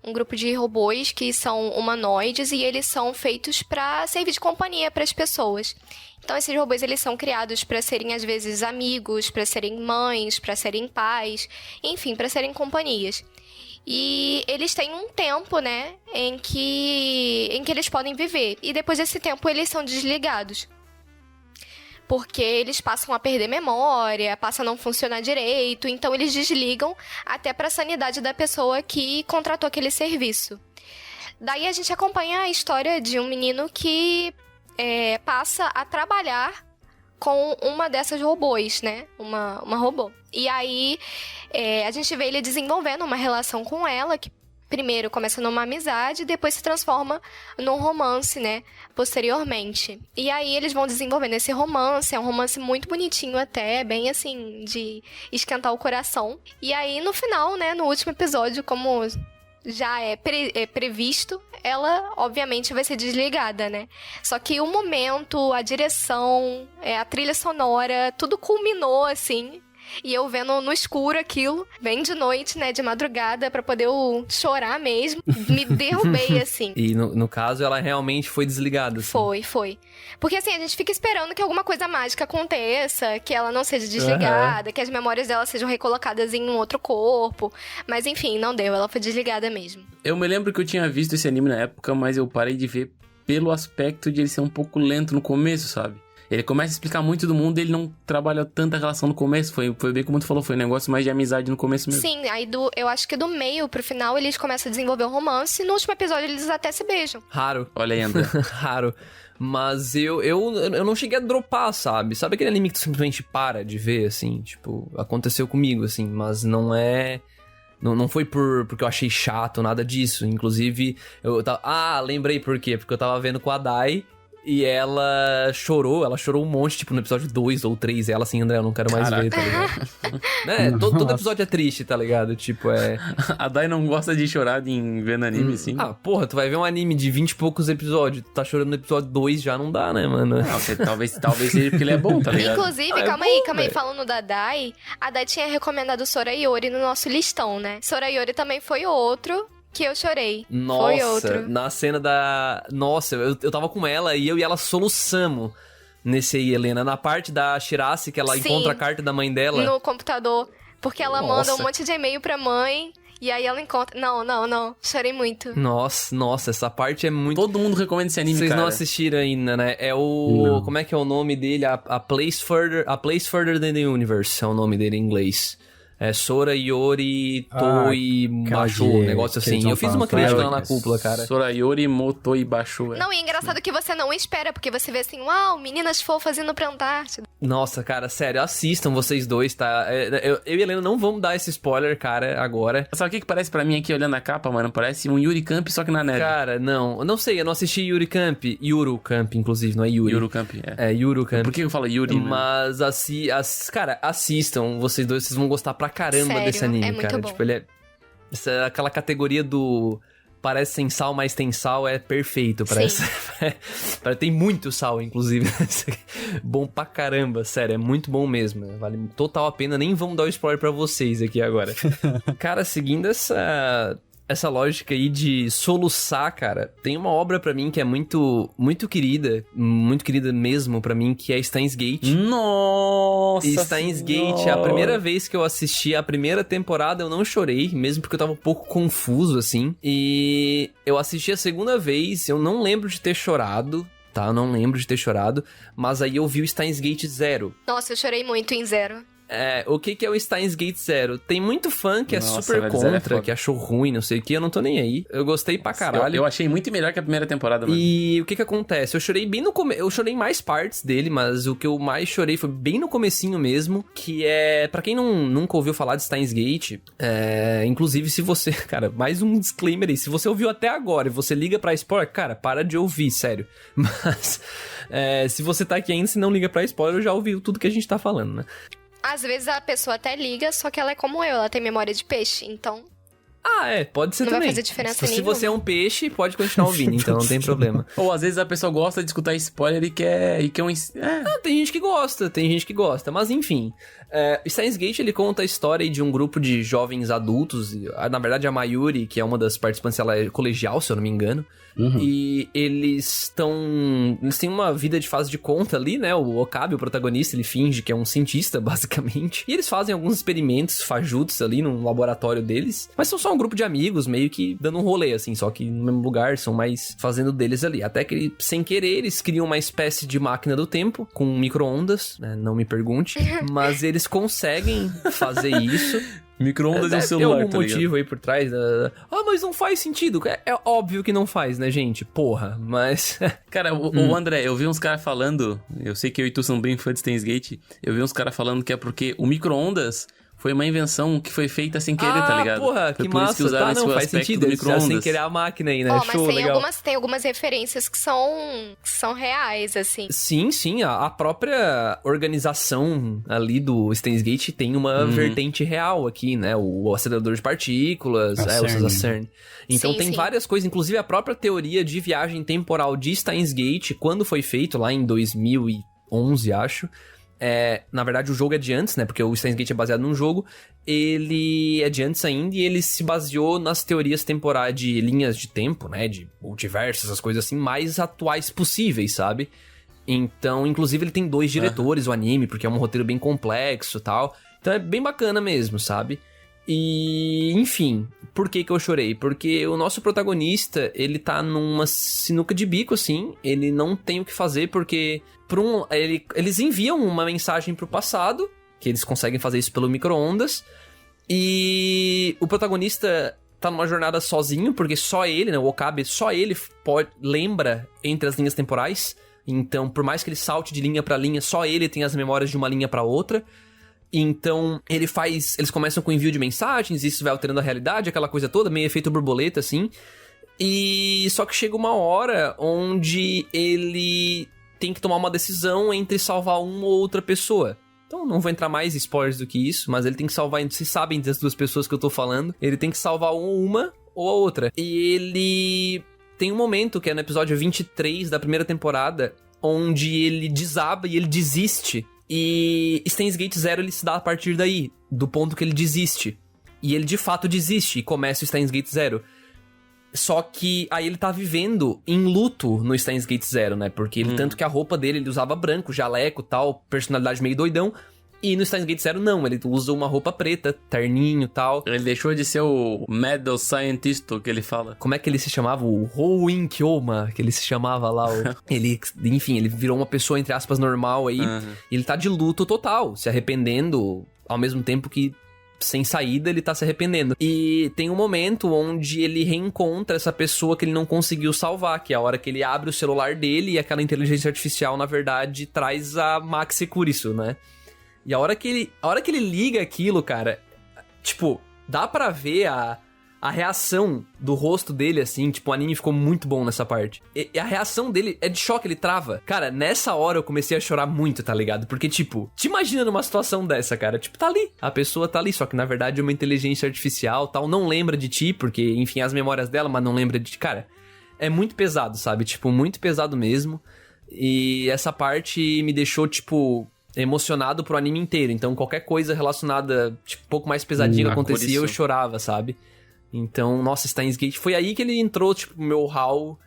Um grupo de robôs que são humanoides e eles são feitos pra servir de companhia pras pessoas. Então, esses robôs, eles são criados pra serem, às vezes, amigos, pra serem mães, pra serem pais, enfim, pra serem companhias. E eles têm um tempo, né, em que eles podem viver. E depois desse tempo, eles são desligados. Porque eles passam a perder memória, passam a não funcionar direito, então eles desligam até para a sanidade da pessoa que contratou aquele serviço. Daí a gente acompanha a história de um menino que passa a trabalhar com uma dessas robôs, né? Uma robô. E aí, a gente vê ele desenvolvendo uma relação com ela, que primeiro começa numa amizade e depois se transforma num romance, né? Posteriormente. E aí eles vão desenvolvendo esse romance, é um romance muito bonitinho até, bem assim, de esquentar o coração. E aí no final, né, no último episódio, como já é previsto, ela obviamente vai ser desligada, né? Só que o momento, a direção, a trilha sonora, tudo culminou assim. E eu vendo no escuro aquilo, bem de noite, né, de madrugada, pra poder eu chorar mesmo. Me derrubei, assim. E no caso, ela realmente foi desligada, assim. Foi. Porque assim, a gente fica esperando que alguma coisa mágica aconteça, que ela não seja desligada, que as memórias dela sejam recolocadas em um outro corpo. Mas enfim, não deu, ela foi desligada mesmo. Eu me lembro que eu tinha visto esse anime na época, mas eu parei de ver pelo aspecto de ele ser um pouco lento no começo, sabe? Ele começa a explicar muito do mundo e ele não trabalha tanta relação no começo. Foi bem como tu falou, foi um negócio mais de amizade no começo mesmo. Sim, aí eu acho que do meio pro final eles começam a desenvolver um romance e no último episódio eles até se beijam. Raro. Olha aí, André. Raro. Mas eu não cheguei a dropar, sabe? Sabe aquele anime que tu simplesmente para de ver, assim? Tipo, aconteceu comigo, assim, mas não é... Não foi porque eu achei chato, nada disso. Inclusive, eu tava... Ah, lembrei por quê. Porque eu tava vendo com a Dai... E ela chorou um monte, tipo, no episódio 2 ou 3. Ela assim, André, eu não quero mais ver, tá ligado? Né? Todo episódio é triste, tá ligado? Tipo, A Dai não gosta de chorar em vendo anime, assim. Ah, porra, tu vai ver um anime de 20 e poucos episódios. Tu tá chorando no episódio 2, já não dá, né, mano? Não, talvez seja porque ele é bom, tá ligado? Inclusive, calma aí, falando da Dai, a Dai tinha recomendado Sora Yori no nosso listão, né? Sora Yori também foi outro que eu chorei. Nossa, foi outro. Na cena da... Nossa, eu tava com ela e eu e ela soluçamos nesse aí, Helena. Na parte da Shirase, que ela encontra a carta da mãe dela. No computador. Porque ela manda um monte de e-mail pra mãe... E aí ela encontra... Não. Chorei muito. Nossa, essa parte é muito... Todo mundo recomenda esse anime, Vocês cara. não assistiram ainda, né? É o... Não. Como é que é o nome dele? A Place Further Than the Universe é o nome dele em inglês. É Sora Yori Toi Basho, negócio assim. Eu fiz uma crítica lá na cúpula, cara. Sora Yori Motoi Basho. Não, e é engraçado que você não espera, porque você vê assim, uau, meninas fofas indo pra Antártida. Nossa, cara, sério, assistam vocês dois, tá? Eu e a Helena não vamos dar esse spoiler, cara, agora. Sabe o que parece pra mim aqui, olhando a capa, mano? Parece um Yuri Camp, só que na neve. Cara, não sei, eu não assisti Yuri Camp, inclusive, não é Yuri. Yuru Camp, É Yuru Camp. Por que eu falo Yuri, né? Mas, cara, assistam, vocês dois, vocês vão gostar pra caramba. Sério, desse anime, é muito cara. bom. Tipo, ele é... aquela categoria do... Parece sem sal, mas tem sal, é perfeito pra Sim. essa... Tem muito sal, inclusive. Bom pra caramba, sério, é muito bom mesmo. Vale total a pena, nem vamos dar o spoiler pra vocês aqui agora. Cara, seguindo essa lógica aí de soluçar, cara, tem uma obra pra mim que é muito querida mesmo pra mim, que é Steins Gate. Nossa! E Steins Gate, a primeira vez que eu assisti a primeira temporada, eu não chorei, mesmo porque eu tava um pouco confuso, assim. E eu assisti a segunda vez, eu não lembro de ter chorado, tá? Eu não lembro de ter chorado, mas aí eu vi o Steins Gate 0. Nossa, eu chorei muito em Zero. O que é o Steins Gate 0? Tem muito fã que é Nossa, super velho, Zero é contra, foda. que achou ruim, não sei o que, eu não tô nem aí. Eu gostei pra caralho. Eu achei muito melhor que a primeira temporada, mano. E o que acontece? Eu chorei bem no começo. Eu chorei mais partes dele, mas o que eu mais chorei foi bem no comecinho mesmo. Que é... Pra quem nunca ouviu falar de Steins Gate, inclusive se você... Cara, mais um disclaimer aí. Se você ouviu até agora e você liga pra spoiler, cara, para de ouvir, sério. Mas... se você tá aqui ainda, se não liga pra spoiler, eu já ouvi tudo que a gente tá falando, né? Às vezes a pessoa até liga, só que ela é como eu, ela tem memória de peixe, então... Pode ser Não vai também. fazer diferença Se nenhuma. você é um peixe, pode continuar ouvindo, então não tem problema. Ou às vezes a pessoa gosta de escutar spoiler e quer um... Tem gente que gosta, mas enfim. Steins Gate, ele conta a história de um grupo de jovens adultos, na verdade a Mayuri, que é uma das participantes, ela é colegial, se eu não me engano, e eles têm uma vida de fase de conta ali, né, o Okabe, o protagonista, ele finge que é um cientista, basicamente, e eles fazem alguns experimentos fajutos ali no laboratório deles, mas são só um grupo de amigos, meio que dando um rolê, assim, só que no mesmo lugar, são mais fazendo deles ali, até que, sem querer, eles criam uma espécie de máquina do tempo, com micro-ondas, né, não me pergunte, mas eles conseguem fazer isso. Micro-ondas e um Deve ter celular, algum tá ligado? motivo aí por trás. Mas não faz sentido. É óbvio que não faz, né, gente? Porra, mas... Cara, o André, eu vi uns caras falando, eu sei que eu e tu são bem fãs de Steins Gate, eu vi uns caras falando que é porque o micro-ondas foi uma invenção que foi feita sem querer, tá ligado? Porra, foi que por isso massa. que usaram esse Faz aspecto sentido. do Eles fizeram sem micro-ondas. querer a máquina aí, né? Ó, mas Show, legal. tem algumas referências que são reais, assim. Sim, a própria organização ali do Steins Gate tem uma vertente real aqui, né? O acelerador de partículas, o CERN. Então Sim, tem sim. várias coisas, inclusive a própria teoria de viagem temporal de Steins Gate, quando foi feito lá em 2011, acho. Na verdade, o jogo é de antes, né? Porque o Steins Gate é baseado num jogo. Ele é de antes ainda e ele se baseou nas teorias temporais de linhas de tempo, né? De multiversos, essas coisas assim, mais atuais possíveis, sabe? Então, inclusive, ele tem 2 diretores, o anime, porque é um roteiro bem complexo e tal. Então é bem bacana mesmo, sabe? E, enfim, por que eu chorei? Porque o nosso protagonista, ele tá numa sinuca de bico, assim. Ele não tem o que fazer, porque eles enviam uma mensagem pro passado, que eles conseguem fazer isso pelo micro-ondas. E o protagonista tá numa jornada sozinho, porque só ele, né, o Okabe, só ele lembra entre as linhas temporais. Então, por mais que ele salte de linha pra linha, só ele tem as memórias de uma linha pra outra. Então, eles começam com envio de mensagens, isso vai alterando a realidade, aquela coisa toda, meio efeito borboleta, assim. E só que chega uma hora onde ele tem que tomar uma decisão entre salvar uma ou outra pessoa. Então, não vou entrar mais em spoilers do que isso, mas ele tem que salvar, vocês sabem das 2 pessoas que eu tô falando, ele tem que salvar uma ou a outra. E ele tem um momento, que é no episódio 23 da primeira temporada, onde ele desaba e ele desiste. E Steins Gate Zero ele se dá a partir daí, do ponto que ele desiste. E ele de fato desiste e começa o Steins Gate Zero. Só que aí ele tá vivendo em luto no Steins Gate Zero, né? Porque ele, tanto que a roupa dele, ele usava branco, jaleco, tal, personalidade meio doidão. E no Steins Gate Zero não, ele usa uma roupa preta, terninho, tal. Ele deixou de ser o Mad Scientist, que ele fala. Como é que ele se chamava? O Houin Kyoma, que ele se chamava lá. Ele virou uma pessoa, entre aspas, normal aí. E ele tá de luto total, se arrependendo, ao mesmo tempo que sem saída ele tá se arrependendo. E tem um momento onde ele reencontra essa pessoa que ele não conseguiu salvar, que é a hora que ele abre o celular dele e aquela inteligência artificial, na verdade, traz a Max Securisu, né? E a hora que ele liga aquilo, cara, tipo, dá pra ver a reação do rosto dele, assim, tipo, o anime ficou muito bom nessa parte. E a reação dele é de choque, ele trava. Cara, nessa hora eu comecei a chorar muito, tá ligado? Porque, tipo, te imagina numa situação dessa, cara, tipo, tá ali, a pessoa tá ali, só que na verdade é uma inteligência artificial, tal, não lembra de ti, porque, enfim, as memórias dela, mas não lembra de ti. Cara, é muito pesado, sabe? Tipo, muito pesado mesmo. E essa parte me deixou, tipo, emocionado pro anime inteiro. Então, qualquer coisa relacionada, tipo, um pouco mais pesadinha que acontecia, eu chorava, sabe? Então, nossa, Steins Gate... Foi aí que ele entrou, tipo, meu hall...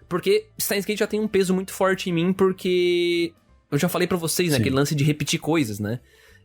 Porque Steins Gate já tem um peso muito forte em mim, porque... Eu já falei pra vocês, né? Aquele lance de repetir coisas, né?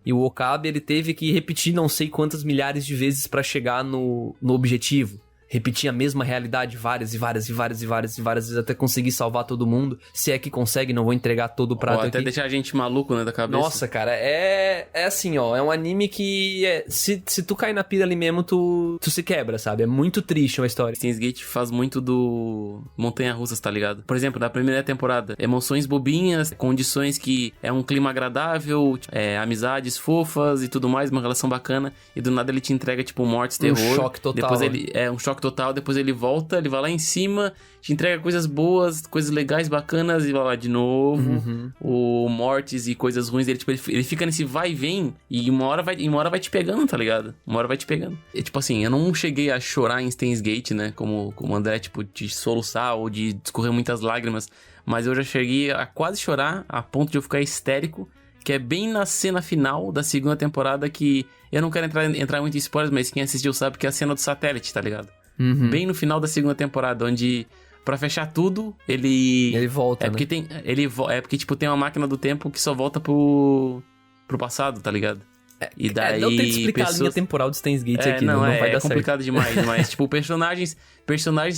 E o Okabe, ele teve que repetir não sei quantas milhares de vezes pra chegar no objetivo. Repetir a mesma realidade várias vezes até conseguir salvar todo mundo. Se é que consegue, não vou entregar todo o prato aqui. Até deixar a gente maluco, né, da cabeça. Nossa, cara, é assim, ó. É um anime que se tu cair na pira ali mesmo, tu se quebra, sabe? É muito triste uma história. Steins Gate faz muito do montanha-russas, tá ligado? Por exemplo, na primeira temporada, emoções bobinhas, condições que é um clima agradável, amizades fofas e tudo mais, uma relação bacana. E do nada ele te entrega, tipo, mortes, terror. Um choque total. Depois um choque total, depois ele volta, ele vai lá em cima, te entrega coisas boas, coisas legais, bacanas, e vai lá de novo, o mortes e coisas ruins dele, tipo, ele fica nesse vai e vem, e uma hora vai te pegando, tá ligado? Uma hora vai te pegando. E, tipo assim, eu não cheguei a chorar em Steins Gate, né, como o André, tipo, de soluçar ou de escorrer muitas lágrimas, mas eu já cheguei a quase chorar, a ponto de eu ficar histérico, que é bem na cena final da segunda temporada, que eu não quero entrar muito em spoilers, mas quem assistiu sabe que é a cena do satélite, tá ligado? Bem no final da segunda temporada, onde, pra fechar tudo, ele volta, porque né? É porque, tipo, tem uma máquina do tempo que só volta pro passado, tá ligado? E daí não tem que explicar a linha temporal do Steins Gate aqui, não vai dar certo. É complicado demais, mas, tipo, personagens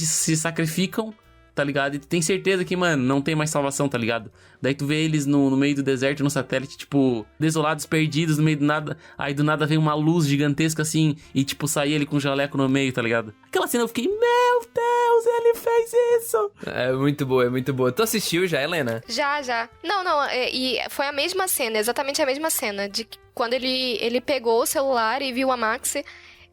se sacrificam tá ligado? E tu tem certeza que, mano, não tem mais salvação, tá ligado? Daí tu vê eles no meio do deserto, no satélite, tipo, desolados, perdidos, no meio do nada. Aí do nada vem uma luz gigantesca, assim, e, tipo, sai ele com um jaleco no meio, tá ligado? Aquela cena eu fiquei, meu Deus, ele fez isso! É muito boa, é muito boa. Tu assistiu já, Helena? Já. Não, e foi a mesma cena, exatamente a mesma cena, de que quando ele pegou o celular e viu a Maxi,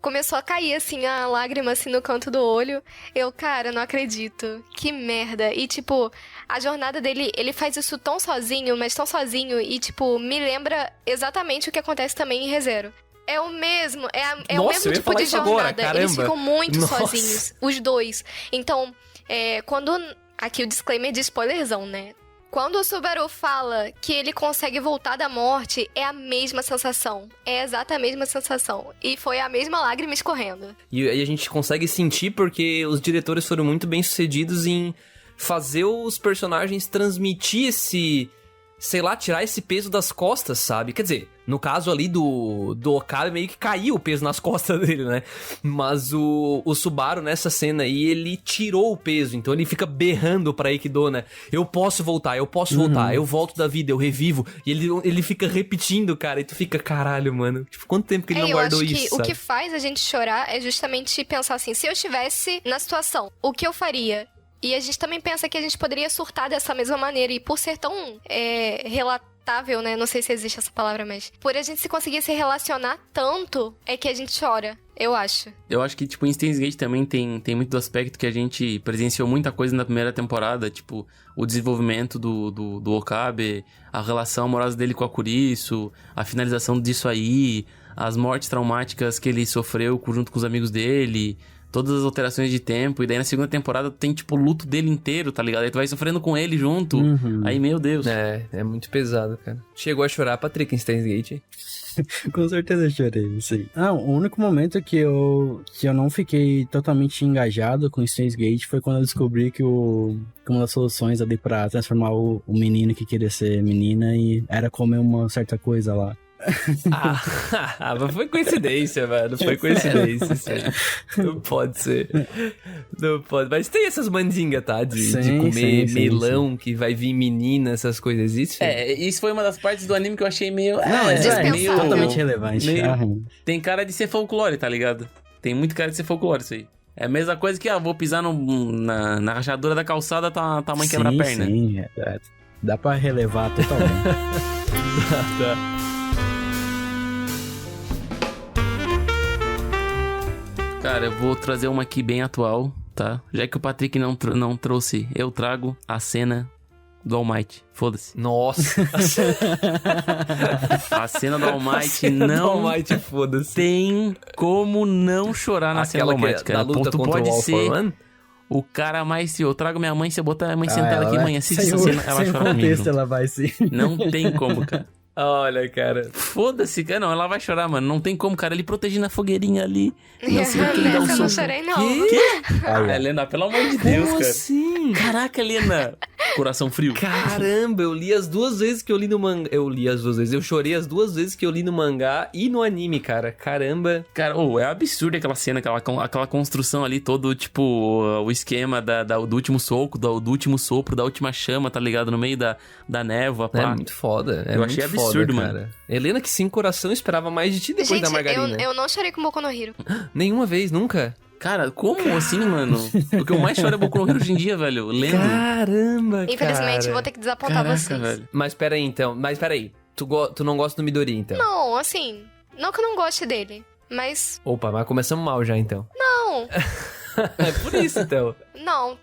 começou a cair, assim, a lágrima, assim, no canto do olho. Eu, cara, não acredito. Que merda. E, tipo, a jornada dele, ele faz isso tão sozinho, mas tão sozinho, e, tipo, me lembra exatamente o que acontece também em ReZero. É o mesmo, é o Nossa, mesmo eu ia tipo falar de isso agora, jornada. caramba. Eles ficam muito Nossa. sozinhos, os dois. Então, quando... Aqui o disclaimer de spoilerzão, né? Quando o Subaru fala que ele consegue voltar da morte, é a mesma sensação. É exata a mesma sensação. E foi a mesma lágrima escorrendo. E aí a gente consegue sentir porque os diretores foram muito bem sucedidos em fazer os personagens transmitir esse... sei lá, tirar esse peso das costas, sabe? Quer dizer, no caso ali do Okabe, meio que caiu o peso nas costas dele, né? Mas o Subaru, nessa cena aí, ele tirou o peso. Então ele fica berrando pra Aikido, né? Eu posso voltar, eu volto da vida, eu revivo. E ele fica repetindo, cara. E tu fica, caralho, mano. Tipo, quanto tempo que ele não guardou isso, Eu acho que sabe? o que faz a gente chorar é justamente pensar assim, se eu estivesse na situação, o que eu faria? E a gente também pensa que a gente poderia surtar dessa mesma maneira. E por ser tão relatável, né? Não sei se existe essa palavra, mas... Por a gente se conseguir se relacionar tanto, é que a gente chora, eu acho. Eu acho que, tipo, em Steins Gate também tem muito do aspecto que a gente presenciou muita coisa na primeira temporada. Tipo, o desenvolvimento do Okabe, a relação amorosa dele com a Kurisu, a finalização disso aí, as mortes traumáticas que ele sofreu junto com os amigos dele... Todas as alterações de tempo. E daí na segunda temporada tem, tipo, o luto dele inteiro, tá ligado? Aí tu vai sofrendo com ele junto. Aí, meu Deus. É muito pesado, cara. Chegou a chorar, Patrick, em Steins Gate? Com certeza eu chorei, sim. O único momento que eu não fiquei totalmente engajado com Steins Gate foi quando eu descobri que uma das soluções ali pra transformar o menino que queria ser menina e era comer uma certa coisa lá. Mas foi coincidência, mano. Foi coincidência, isso aí. Não pode ser. Não pode. Mas tem essas mandingas, tá? De comer melão, que vai vir menina, essas coisas. Isso? Isso foi uma das partes do anime que eu achei meio... meio totalmente relevante. Tem cara de ser folclore, tá ligado? Tem muito cara de ser folclore isso aí. É a mesma coisa que, vou pisar na rachadura da calçada, tua mãe quebra a perna. Sim, dá pra relevar totalmente. Tá. Cara, eu vou trazer uma aqui bem atual, tá? Já que o Patrick não trouxe, eu trago a cena do All Might. Foda-se. Nossa. A cena do All Might não foda-se. tem como não chorar na cena do All Might, cara. Da luta Tu contra pode o All ser for One? o cara mais... Eu trago minha mãe, se eu botar a mãe sentada aqui, mãe, assiste essa cena, ela chora comigo. Junto. Ela vai sim. Não tem como, cara. Olha, cara. Foda-se, cara. Não, ela vai chorar, mano. Não tem como, cara. Ele protegendo a fogueirinha ali. Não sei o que, dá um Eu som. não chorei, não. Helena, pelo amor de Deus, Como cara. assim? Caraca, Helena. Coração frio. Caramba, eu li as duas vezes que eu li no mangá. Eu li as duas vezes. Eu chorei as duas vezes que eu li no mangá e no anime, cara. Caramba. Cara, é absurdo aquela cena, aquela construção ali, todo, tipo, o esquema do último soco, do último sopro, da última chama, tá ligado? No meio da névoa, pá. É muito foda. Eu achei absurdo, foda, cara. Helena, que sem coração, esperava mais de ti depois da margarina. Eu não chorei com Boku no Hero. Nenhuma vez, nunca? Cara, como assim, mano? O que eu mais choro é Boku no Hero hoje em dia, velho. Lendo. Caramba, Infelizmente, cara. vou ter que desapontar vocês. Velho. Mas peraí, então. Tu não gosta do Midori, então? Não, assim... Não que eu não goste dele, mas... Opa, mas começamos mal já, então. Não, É por isso, então. não.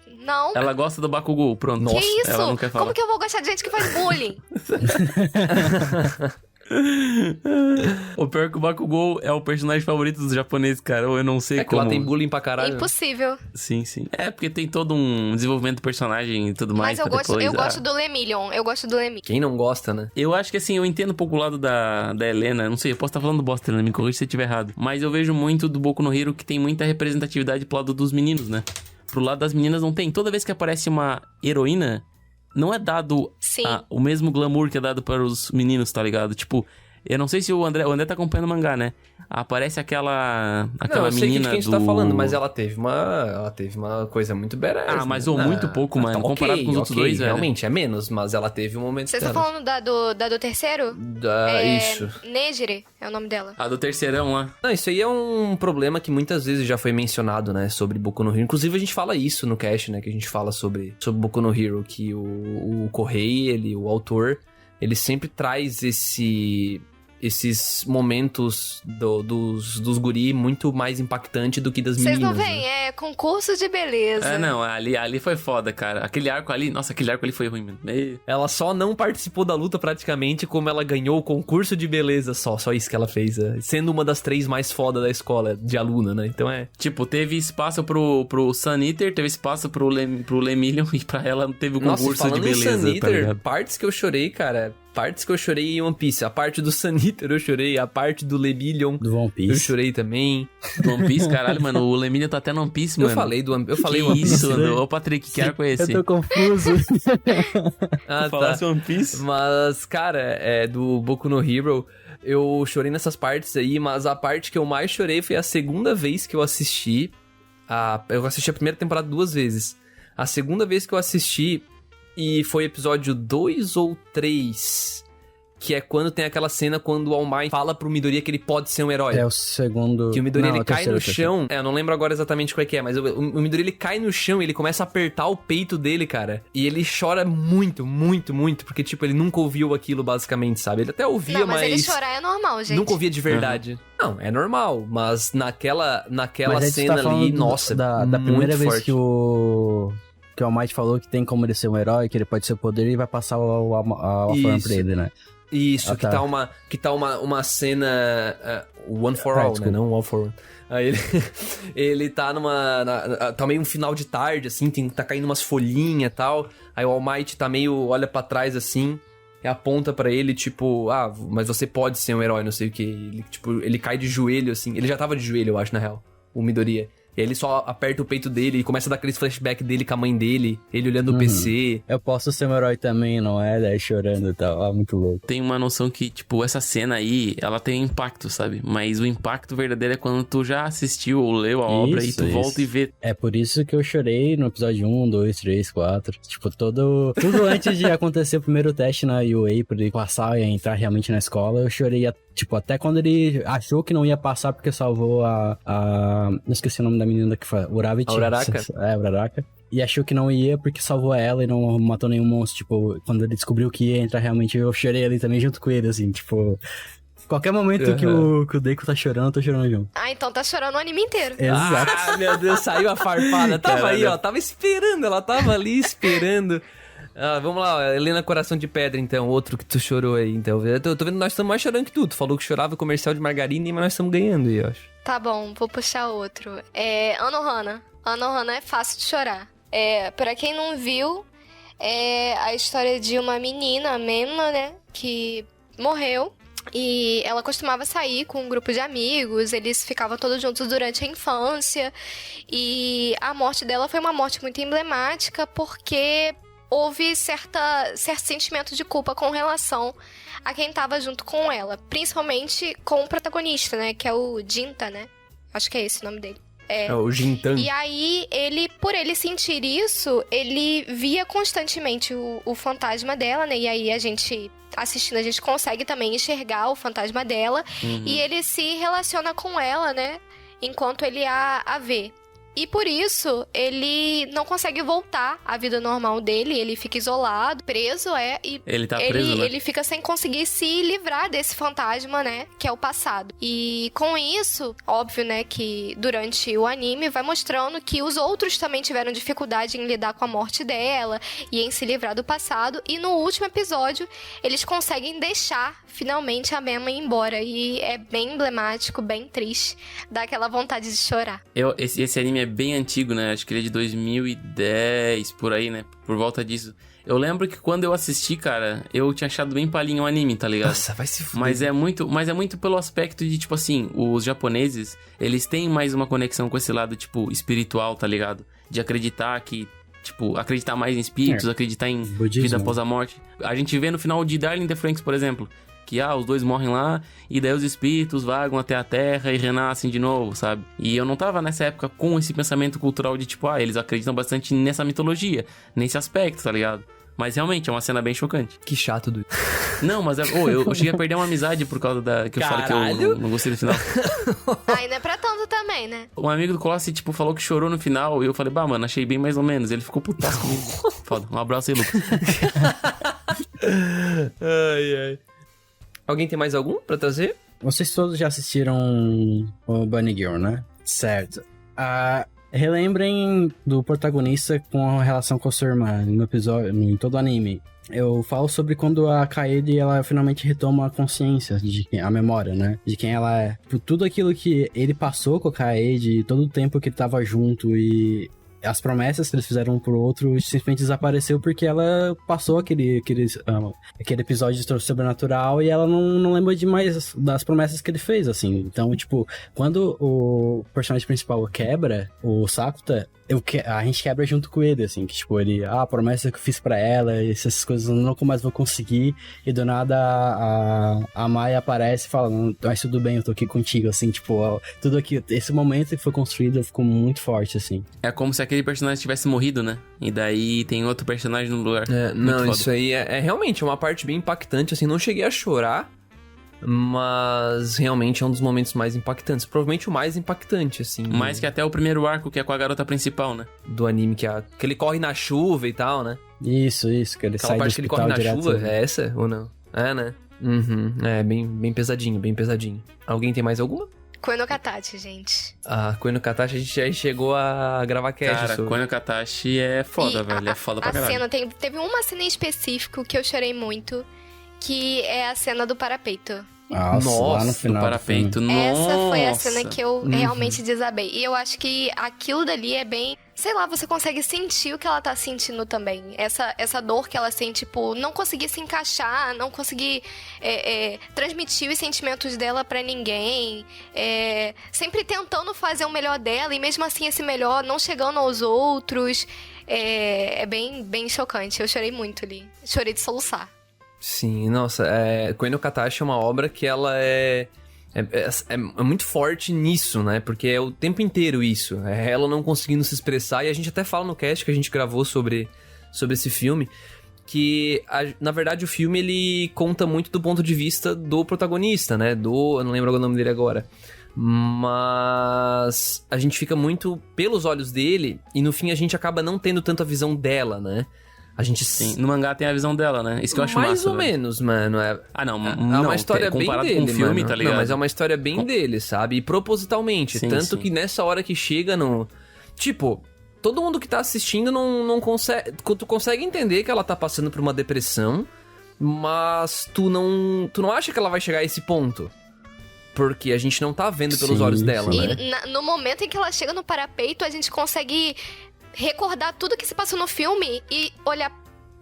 Ela gosta do Bakugou, pronto. Nossa, Que isso? Ela não quer falar. Como que eu vou gostar de gente que faz bullying? O pior é que o Bakugou é o personagem favorito dos japoneses, cara. Ou eu não sei É que como. lá tem bullying pra caralho. Impossível. Sim. É porque tem todo um desenvolvimento do personagem e tudo mais. Mas eu pra gosto, depois, eu gosto do Lemillion. Eu gosto do Lemillion. Quem não gosta, né? Eu acho que assim, eu entendo um pouco o lado da Helena. Não sei, eu posso estar falando bosta, Helena, me corrija se eu estiver errado. Mas eu vejo muito do Boku no Hero que tem muita representatividade pro lado dos meninos, né? Pro lado das meninas não tem. Toda vez que aparece uma heroína, não é dado Sim. o mesmo glamour que é dado para os meninos, tá ligado? Tipo, Eu não sei se o André tá acompanhando o mangá, né? Aparece aquela Não, eu sei menina que a gente tá falando, mas ela teve uma coisa muito badass. mas né? ou muito pouco, mano. Comparado com os outros dois, velho. Realmente, é menos, mas ela teve um momento Você tá dela. falando da do terceiro? Isso. Nejire é o nome dela. A do terceirão lá. Não, isso aí é um problema que muitas vezes já foi mencionado, né, sobre Boku no Hero. Inclusive, a gente fala isso no cast, né, que a gente fala sobre Boku no Hero, que o Kohei, o autor, ele sempre traz esses momentos dos guri muito mais impactante do que das Vocês meninas. não veem? né? É concurso de beleza. Não, ali foi foda, cara. Aquele arco ali foi ruim, mano. Ela só não participou da luta praticamente, como ela ganhou o concurso de beleza só isso que ela fez, sendo uma das 3 mais foda da escola, de aluna, né? Então Tipo, teve espaço pro Sun Eater, teve espaço pro Lemillion e pra ela teve o Nossa, concurso falando de beleza, em Sun tá Eater, ligado? partes que eu chorei, cara. Partes que eu chorei em One Piece. A parte do Sun Eater eu chorei. A parte do Lemillion Do One Piece. eu chorei também. Do One Piece, caralho, mano. O Lemillion tá até no One Piece, mano. Eu falei que One Piece. isso, mano. Ô, Patrick, que arco é esse? Eu tô confuso. Ah, Falasse One Piece? Mas, cara, do Boku no Hero, eu chorei nessas partes aí, mas a parte que eu mais chorei foi a segunda vez que eu assisti. Eu assisti a primeira temporada 2 vezes. A segunda vez que eu assisti, e foi episódio 2 ou 3, que é quando tem aquela cena quando o All Might fala pro Midoriya que ele pode ser um herói. É o segundo... Que o Midoriya, Não, ele é o cai no terceiro. chão. Eu não lembro agora exatamente qual é que é, mas o Midoriya, ele cai no chão e ele começa a apertar o peito dele, cara. E ele chora muito, muito, muito, porque, tipo, ele nunca ouviu aquilo, basicamente, sabe? Ele até ouvia, Não, mas ele chorar é normal, gente. nunca ouvia de verdade. Não, é normal, mas naquela Mas aí tu cena tá falando ali, nossa, da muito primeira vez forte. que o All Might falou que tem como ele ser um herói, que ele pode ser o poder e vai passar a forma Isso. pra ele, né? Isso, Ah, tá. que tá uma cena One for All, né? desculpa. Não All for One. Aí ele tá tá meio um final de tarde, assim, tá caindo umas folhinhas e tal. Aí o All Might tá meio, olha pra trás, assim, e aponta pra ele, tipo, mas você pode ser um herói, não sei o que. Ele cai de joelho, assim. Ele já tava de joelho, eu acho, na real, o Midoriya. E aí ele só aperta o peito dele e começa a dar aqueles flashback dele com a mãe dele, ele olhando o PC. Eu posso ser um herói também, não é? Daí chorando e tal. Ah, muito louco. Tem uma noção que, tipo, essa cena aí, ela tem impacto, sabe? Mas o impacto verdadeiro é quando tu já assistiu ou leu a obra e tu volta e vê. É por isso que eu chorei no episódio 1, 2, 3, 4. Tipo, tudo antes de acontecer o primeiro teste na UA, pra ele passar e entrar realmente na escola, eu chorei, tipo, até quando ele achou que não ia passar porque salvou não esqueci o nome da menina que foi Uraraka. A Uraraka. Uraraka. E achou que não ia porque salvou ela e não matou nenhum monstro. Tipo, quando ele descobriu que ia entrar realmente, eu chorei ali também junto com ele, assim, tipo... Qualquer momento que o Deiko tá chorando, eu tô chorando junto. Então tá chorando o anime inteiro. Exato. Ah, meu Deus, saiu a farpada. Tava aí, ó, tava esperando, ela tava ali esperando. Vamos lá, ó, Helena Coração de Pedra, então, outro que tu chorou aí, então. Eu tô vendo, nós estamos mais chorando que tu. Tu falou que chorava comercial de margarina, mas nós estamos ganhando aí, eu acho. Tá bom, vou puxar outro. Anohana. Anohana é fácil de chorar. Pra quem não viu, é a história de uma menina, a Menma, né, que morreu. E ela costumava sair com um grupo de amigos, eles ficavam todos juntos durante a infância. E a morte dela foi uma morte muito emblemática, porque houve certo sentimento de culpa com relação a quem estava junto com ela. Principalmente com o protagonista, né? Que é o Jinta, né? Acho que é esse o nome dele. É o Jintan. E aí, por ele sentir isso, ele via constantemente o fantasma dela, né? E aí, assistindo, a gente consegue também enxergar o fantasma dela. Uhum. E ele se relaciona com ela, né? Enquanto ele a vê. E por isso, ele não consegue voltar à vida normal dele. Ele fica isolado, preso, e Ele tá preso, né? ele fica sem conseguir se livrar desse fantasma, né? Que é o passado. E com isso, óbvio, né? Que durante o anime vai mostrando que os outros também tiveram dificuldade em lidar com a morte dela e em se livrar do passado. E no último episódio, eles conseguem deixar finalmente a Menma ir embora. E é bem emblemático, bem triste. Dá aquela vontade de chorar. Esse anime é bem antigo, né? Acho que ele é de 2010, por aí, né? Por volta disso. Eu lembro que quando eu assisti, cara, eu tinha achado bem palhinho o anime, tá ligado? Nossa, vai se fuder. Mas é muito pelo aspecto de, tipo assim, os japoneses, eles têm mais uma conexão com esse lado, tipo, espiritual, tá ligado? De acreditar que, tipo, acreditar mais em espíritos, acreditar em Budismo. vida após a morte. A gente vê no final de Darling in the Franxx, por exemplo, Que, os dois morrem lá, e daí os espíritos vagam até a Terra e renascem de novo, sabe? E eu não tava nessa época com esse pensamento cultural de, tipo, eles acreditam bastante nessa mitologia, nesse aspecto, tá ligado? Mas realmente, é uma cena bem chocante. Que chato, Dudu. Não, mas eu cheguei a perder uma amizade por causa da... Que eu falei que eu não gostei do final. Não é pra tanto também, né? Um amigo do Colossi, tipo, falou que chorou no final. E eu falei, mano, achei bem mais ou menos. Ele ficou putaço comigo. Foda. Um abraço aí, Lucas. Ai. Alguém tem mais algum pra trazer? Vocês todos já assistiram o Bunny Girl, né? Certo. Relembrem do protagonista com a relação com a sua irmã no episódio, em todo o anime. Eu falo sobre quando a Kaede, ela finalmente retoma a consciência, a memória, né? De quem ela é. Por tudo aquilo que ele passou com a Kaede, todo o tempo que ele tava junto e as promessas que eles fizeram um pro outro simplesmente desapareceu porque ela passou aquele episódio de sobrenatural e ela não lembra de mais das promessas que ele fez, assim. Então, tipo, quando o personagem principal quebra, o Sakuta, a gente quebra junto com ele, assim, que tipo, ele, a promessa que eu fiz pra ela, essas coisas eu nunca mais vou conseguir, e do nada a Maia aparece e fala, não, mas tudo bem, eu tô aqui contigo, assim, tipo, tudo aqui, esse momento que foi construído ficou muito forte, assim. É como se aquele personagem tivesse morrido, né? E daí tem outro personagem no lugar. Não, foda. isso aí é realmente uma parte bem impactante, assim, não cheguei a chorar, mas realmente é um dos momentos mais impactantes. Provavelmente o mais impactante, assim. Mais que até o primeiro arco, que é com a garota principal, né? Do anime, que ele corre na chuva e tal, né? Isso, que ele Aquela sai do parte que ele hospital corre na direto. chuva, é essa ou não? É, né? Uhum, bem pesadinho, bem pesadinho. Alguém tem mais alguma? Koe no Katachi, gente. Koe no Katachi, a gente já chegou a gravar cast Cara, sobre. Koe no Katachi é foda, velho. É foda pra caralho. A cena, teve uma cena em específico que eu chorei muito, que é a cena do parapeito. Nossa, lá no final do parapeito. Nossa. Essa foi a cena que eu realmente desabei. E eu acho que aquilo dali é bem... Sei lá, você consegue sentir o que ela tá sentindo também. Essa dor que ela sente, tipo, não conseguir se encaixar, não conseguir transmitir os sentimentos dela pra ninguém. Sempre tentando fazer o melhor dela, e mesmo assim esse melhor não chegando aos outros. É bem chocante. Eu chorei muito ali. Chorei de soluçar. Sim, nossa, Koe no Katachi é uma obra que ela é muito forte nisso, né? Porque é o tempo inteiro isso. É ela não conseguindo se expressar. E a gente até fala no cast que a gente gravou sobre esse filme, que, na verdade, o filme, ele conta muito do ponto de vista do protagonista, né? Eu não lembro o nome dele agora. Mas a gente fica muito pelos olhos dele, e no fim a gente acaba não tendo tanto a visão dela, né? A gente... Sim, no mangá tem a visão dela, né? Isso que eu acho mais massa, ou velho. menos, mano. Não, uma história bem comparado dele, com o filme, mano. tá ligado? Não, mas é uma história bem dele, sabe? E propositalmente. Sim, tanto sim. que nessa hora que chega no... Tipo, todo mundo que tá assistindo não consegue... Tu consegue entender que ela tá passando por uma depressão, mas tu não acha que ela vai chegar a esse ponto. Porque a gente não tá vendo pelos olhos dela, né? E no momento em que ela chega no parapeito, a gente consegue recordar tudo que se passou no filme e olhar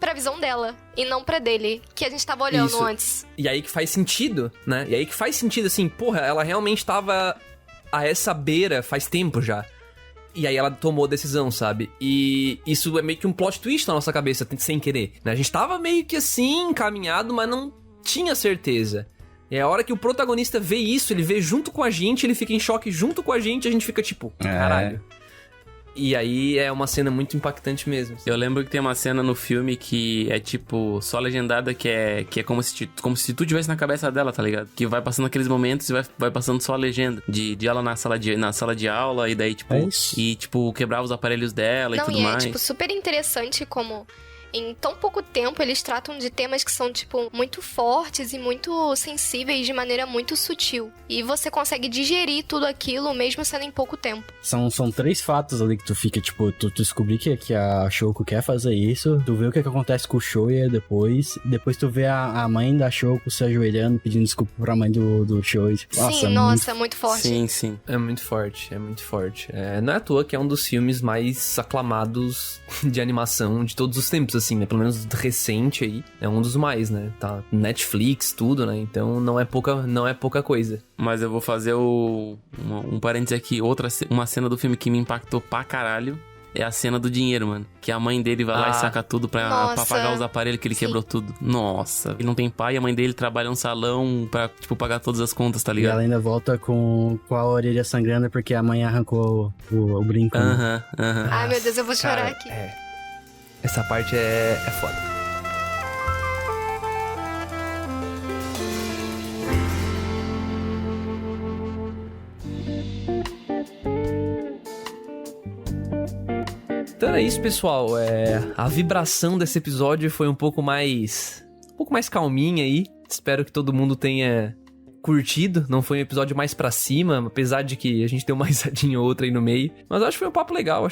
pra visão dela e não pra dele, que a gente tava olhando Isso. antes. E aí que faz sentido, né? E aí que faz sentido, assim, porra, ela realmente tava a essa beira faz tempo já. E aí ela tomou a decisão, sabe? E isso é meio que um plot twist na nossa cabeça, sem querer, né? A gente tava meio que assim, encaminhado, mas não tinha certeza. E a hora que o protagonista vê isso, ele vê junto com a gente, ele fica em choque junto com a gente gente fica tipo, caralho. E aí é uma cena muito impactante mesmo. Eu lembro que tem uma cena no filme que é tipo, só legendada, que é como se tu tivesse na cabeça dela, tá ligado? Que vai passando aqueles momentos e vai passando só a legenda de ela na sala de aula, e daí tipo, quebrar os aparelhos dela e tudo mais. Tipo, super interessante como em tão pouco tempo eles tratam de temas que são, tipo, muito fortes e muito sensíveis de maneira muito sutil. E você consegue digerir tudo aquilo mesmo sendo em pouco tempo. São 3 fatos ali que tu fica, tipo, tu descobrir que a Shouko quer fazer isso, tu vê o que acontece com o Shoya depois tu vê a mãe da Shouko se ajoelhando, pedindo desculpa pra mãe do Shoya. Tipo, Sim, muito forte. Sim. É muito forte. Não é à toa que é um dos filmes mais aclamados de animação de todos os tempos, assim, né? Pelo menos recente aí. É um dos mais, né? Tá Netflix, tudo, né? Então não é pouca coisa. Mas eu vou fazer um parênteses aqui. Uma cena do filme que me impactou pra caralho é a cena do dinheiro, mano. Que a mãe dele vai lá e saca tudo pra pagar os aparelhos que ele quebrou tudo. Nossa, ele não tem pai, a mãe dele trabalha no salão pra, tipo, pagar todas as contas, tá E ligado? ela ainda volta com a orelha sangrando porque a mãe arrancou o brinco. né? Aham. Ai, meu Deus, eu vou chorar Cara, aqui. Essa parte é foda. Então é isso, pessoal. A vibração desse episódio foi um pouco mais calminha aí. Espero que todo mundo tenha curtido. Não foi um episódio mais pra cima, apesar de que a gente deu uma risadinha ou outra aí no meio. Mas acho que foi um papo legal,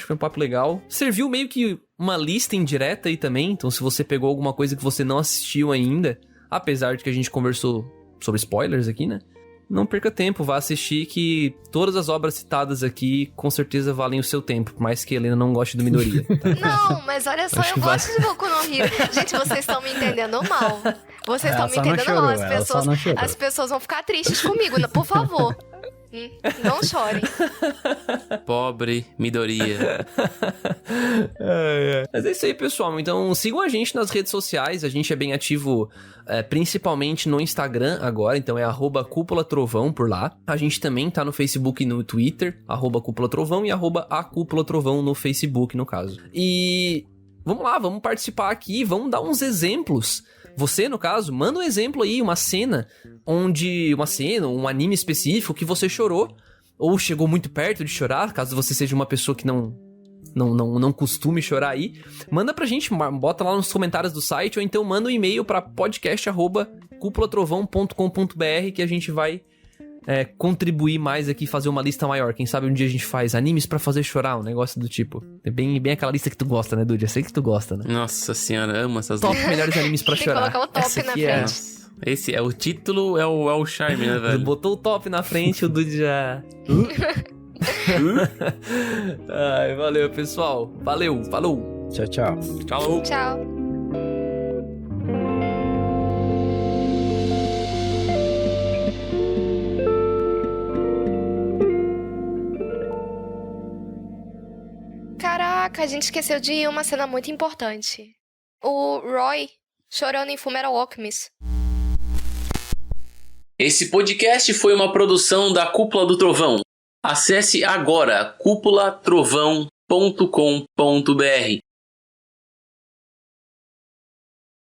Serviu meio que uma lista indireta aí também. Então se você pegou alguma coisa que você não assistiu ainda, apesar de que a gente conversou sobre spoilers aqui, né? Não perca tempo, vá assistir, que todas as obras citadas aqui com certeza valem o seu tempo, por mais que a Helena não goste do Midoriya. Não, mas olha só, eu gosto de Boku no Hero. Gente, vocês estão me entendendo mal. Vocês estão me entendendo mal. As pessoas vão ficar tristes comigo, por favor. Não chorem. Pobre Midoriya. Mas é isso aí, pessoal. Então sigam a gente nas redes sociais. A gente é bem ativo, principalmente no Instagram agora. Então é @cúpulatrovão por lá. A gente também tá no Facebook e no Twitter, @cúpulatrovão e @acúpulatrovão no Facebook, no caso. E vamos lá, vamos participar aqui, vamos dar uns exemplos. Você, no caso, manda um exemplo aí, uma cena, um anime específico que você chorou, ou chegou muito perto de chorar, caso você seja uma pessoa que não costume chorar aí. Manda pra gente, bota lá nos comentários do site, ou então manda um e-mail pra podcast@cúpulatrovão.com.br que a gente vai contribuir mais aqui, fazer uma lista maior. Quem sabe um dia a gente faz animes pra fazer chorar, um negócio do tipo. É bem aquela lista que tu gosta, né, Dude? Eu sei que tu gosta, né? Nossa senhora, amo essas Top melhores animes pra Tem que chorar. colocar o top Essa na aqui frente. Nossa, esse é o título, é o charme, né, velho? Botou o top na frente, o Dude já... Ai, valeu, pessoal. Valeu, falou. Tchau, tchau. Tchau. Tchau. Caraca, a gente esqueceu de uma cena muito importante. O Roy chorando em Fullmetal Alchemist. Esse podcast foi uma produção da Cúpula do Trovão. Acesse agora cúpulatrovão.com.br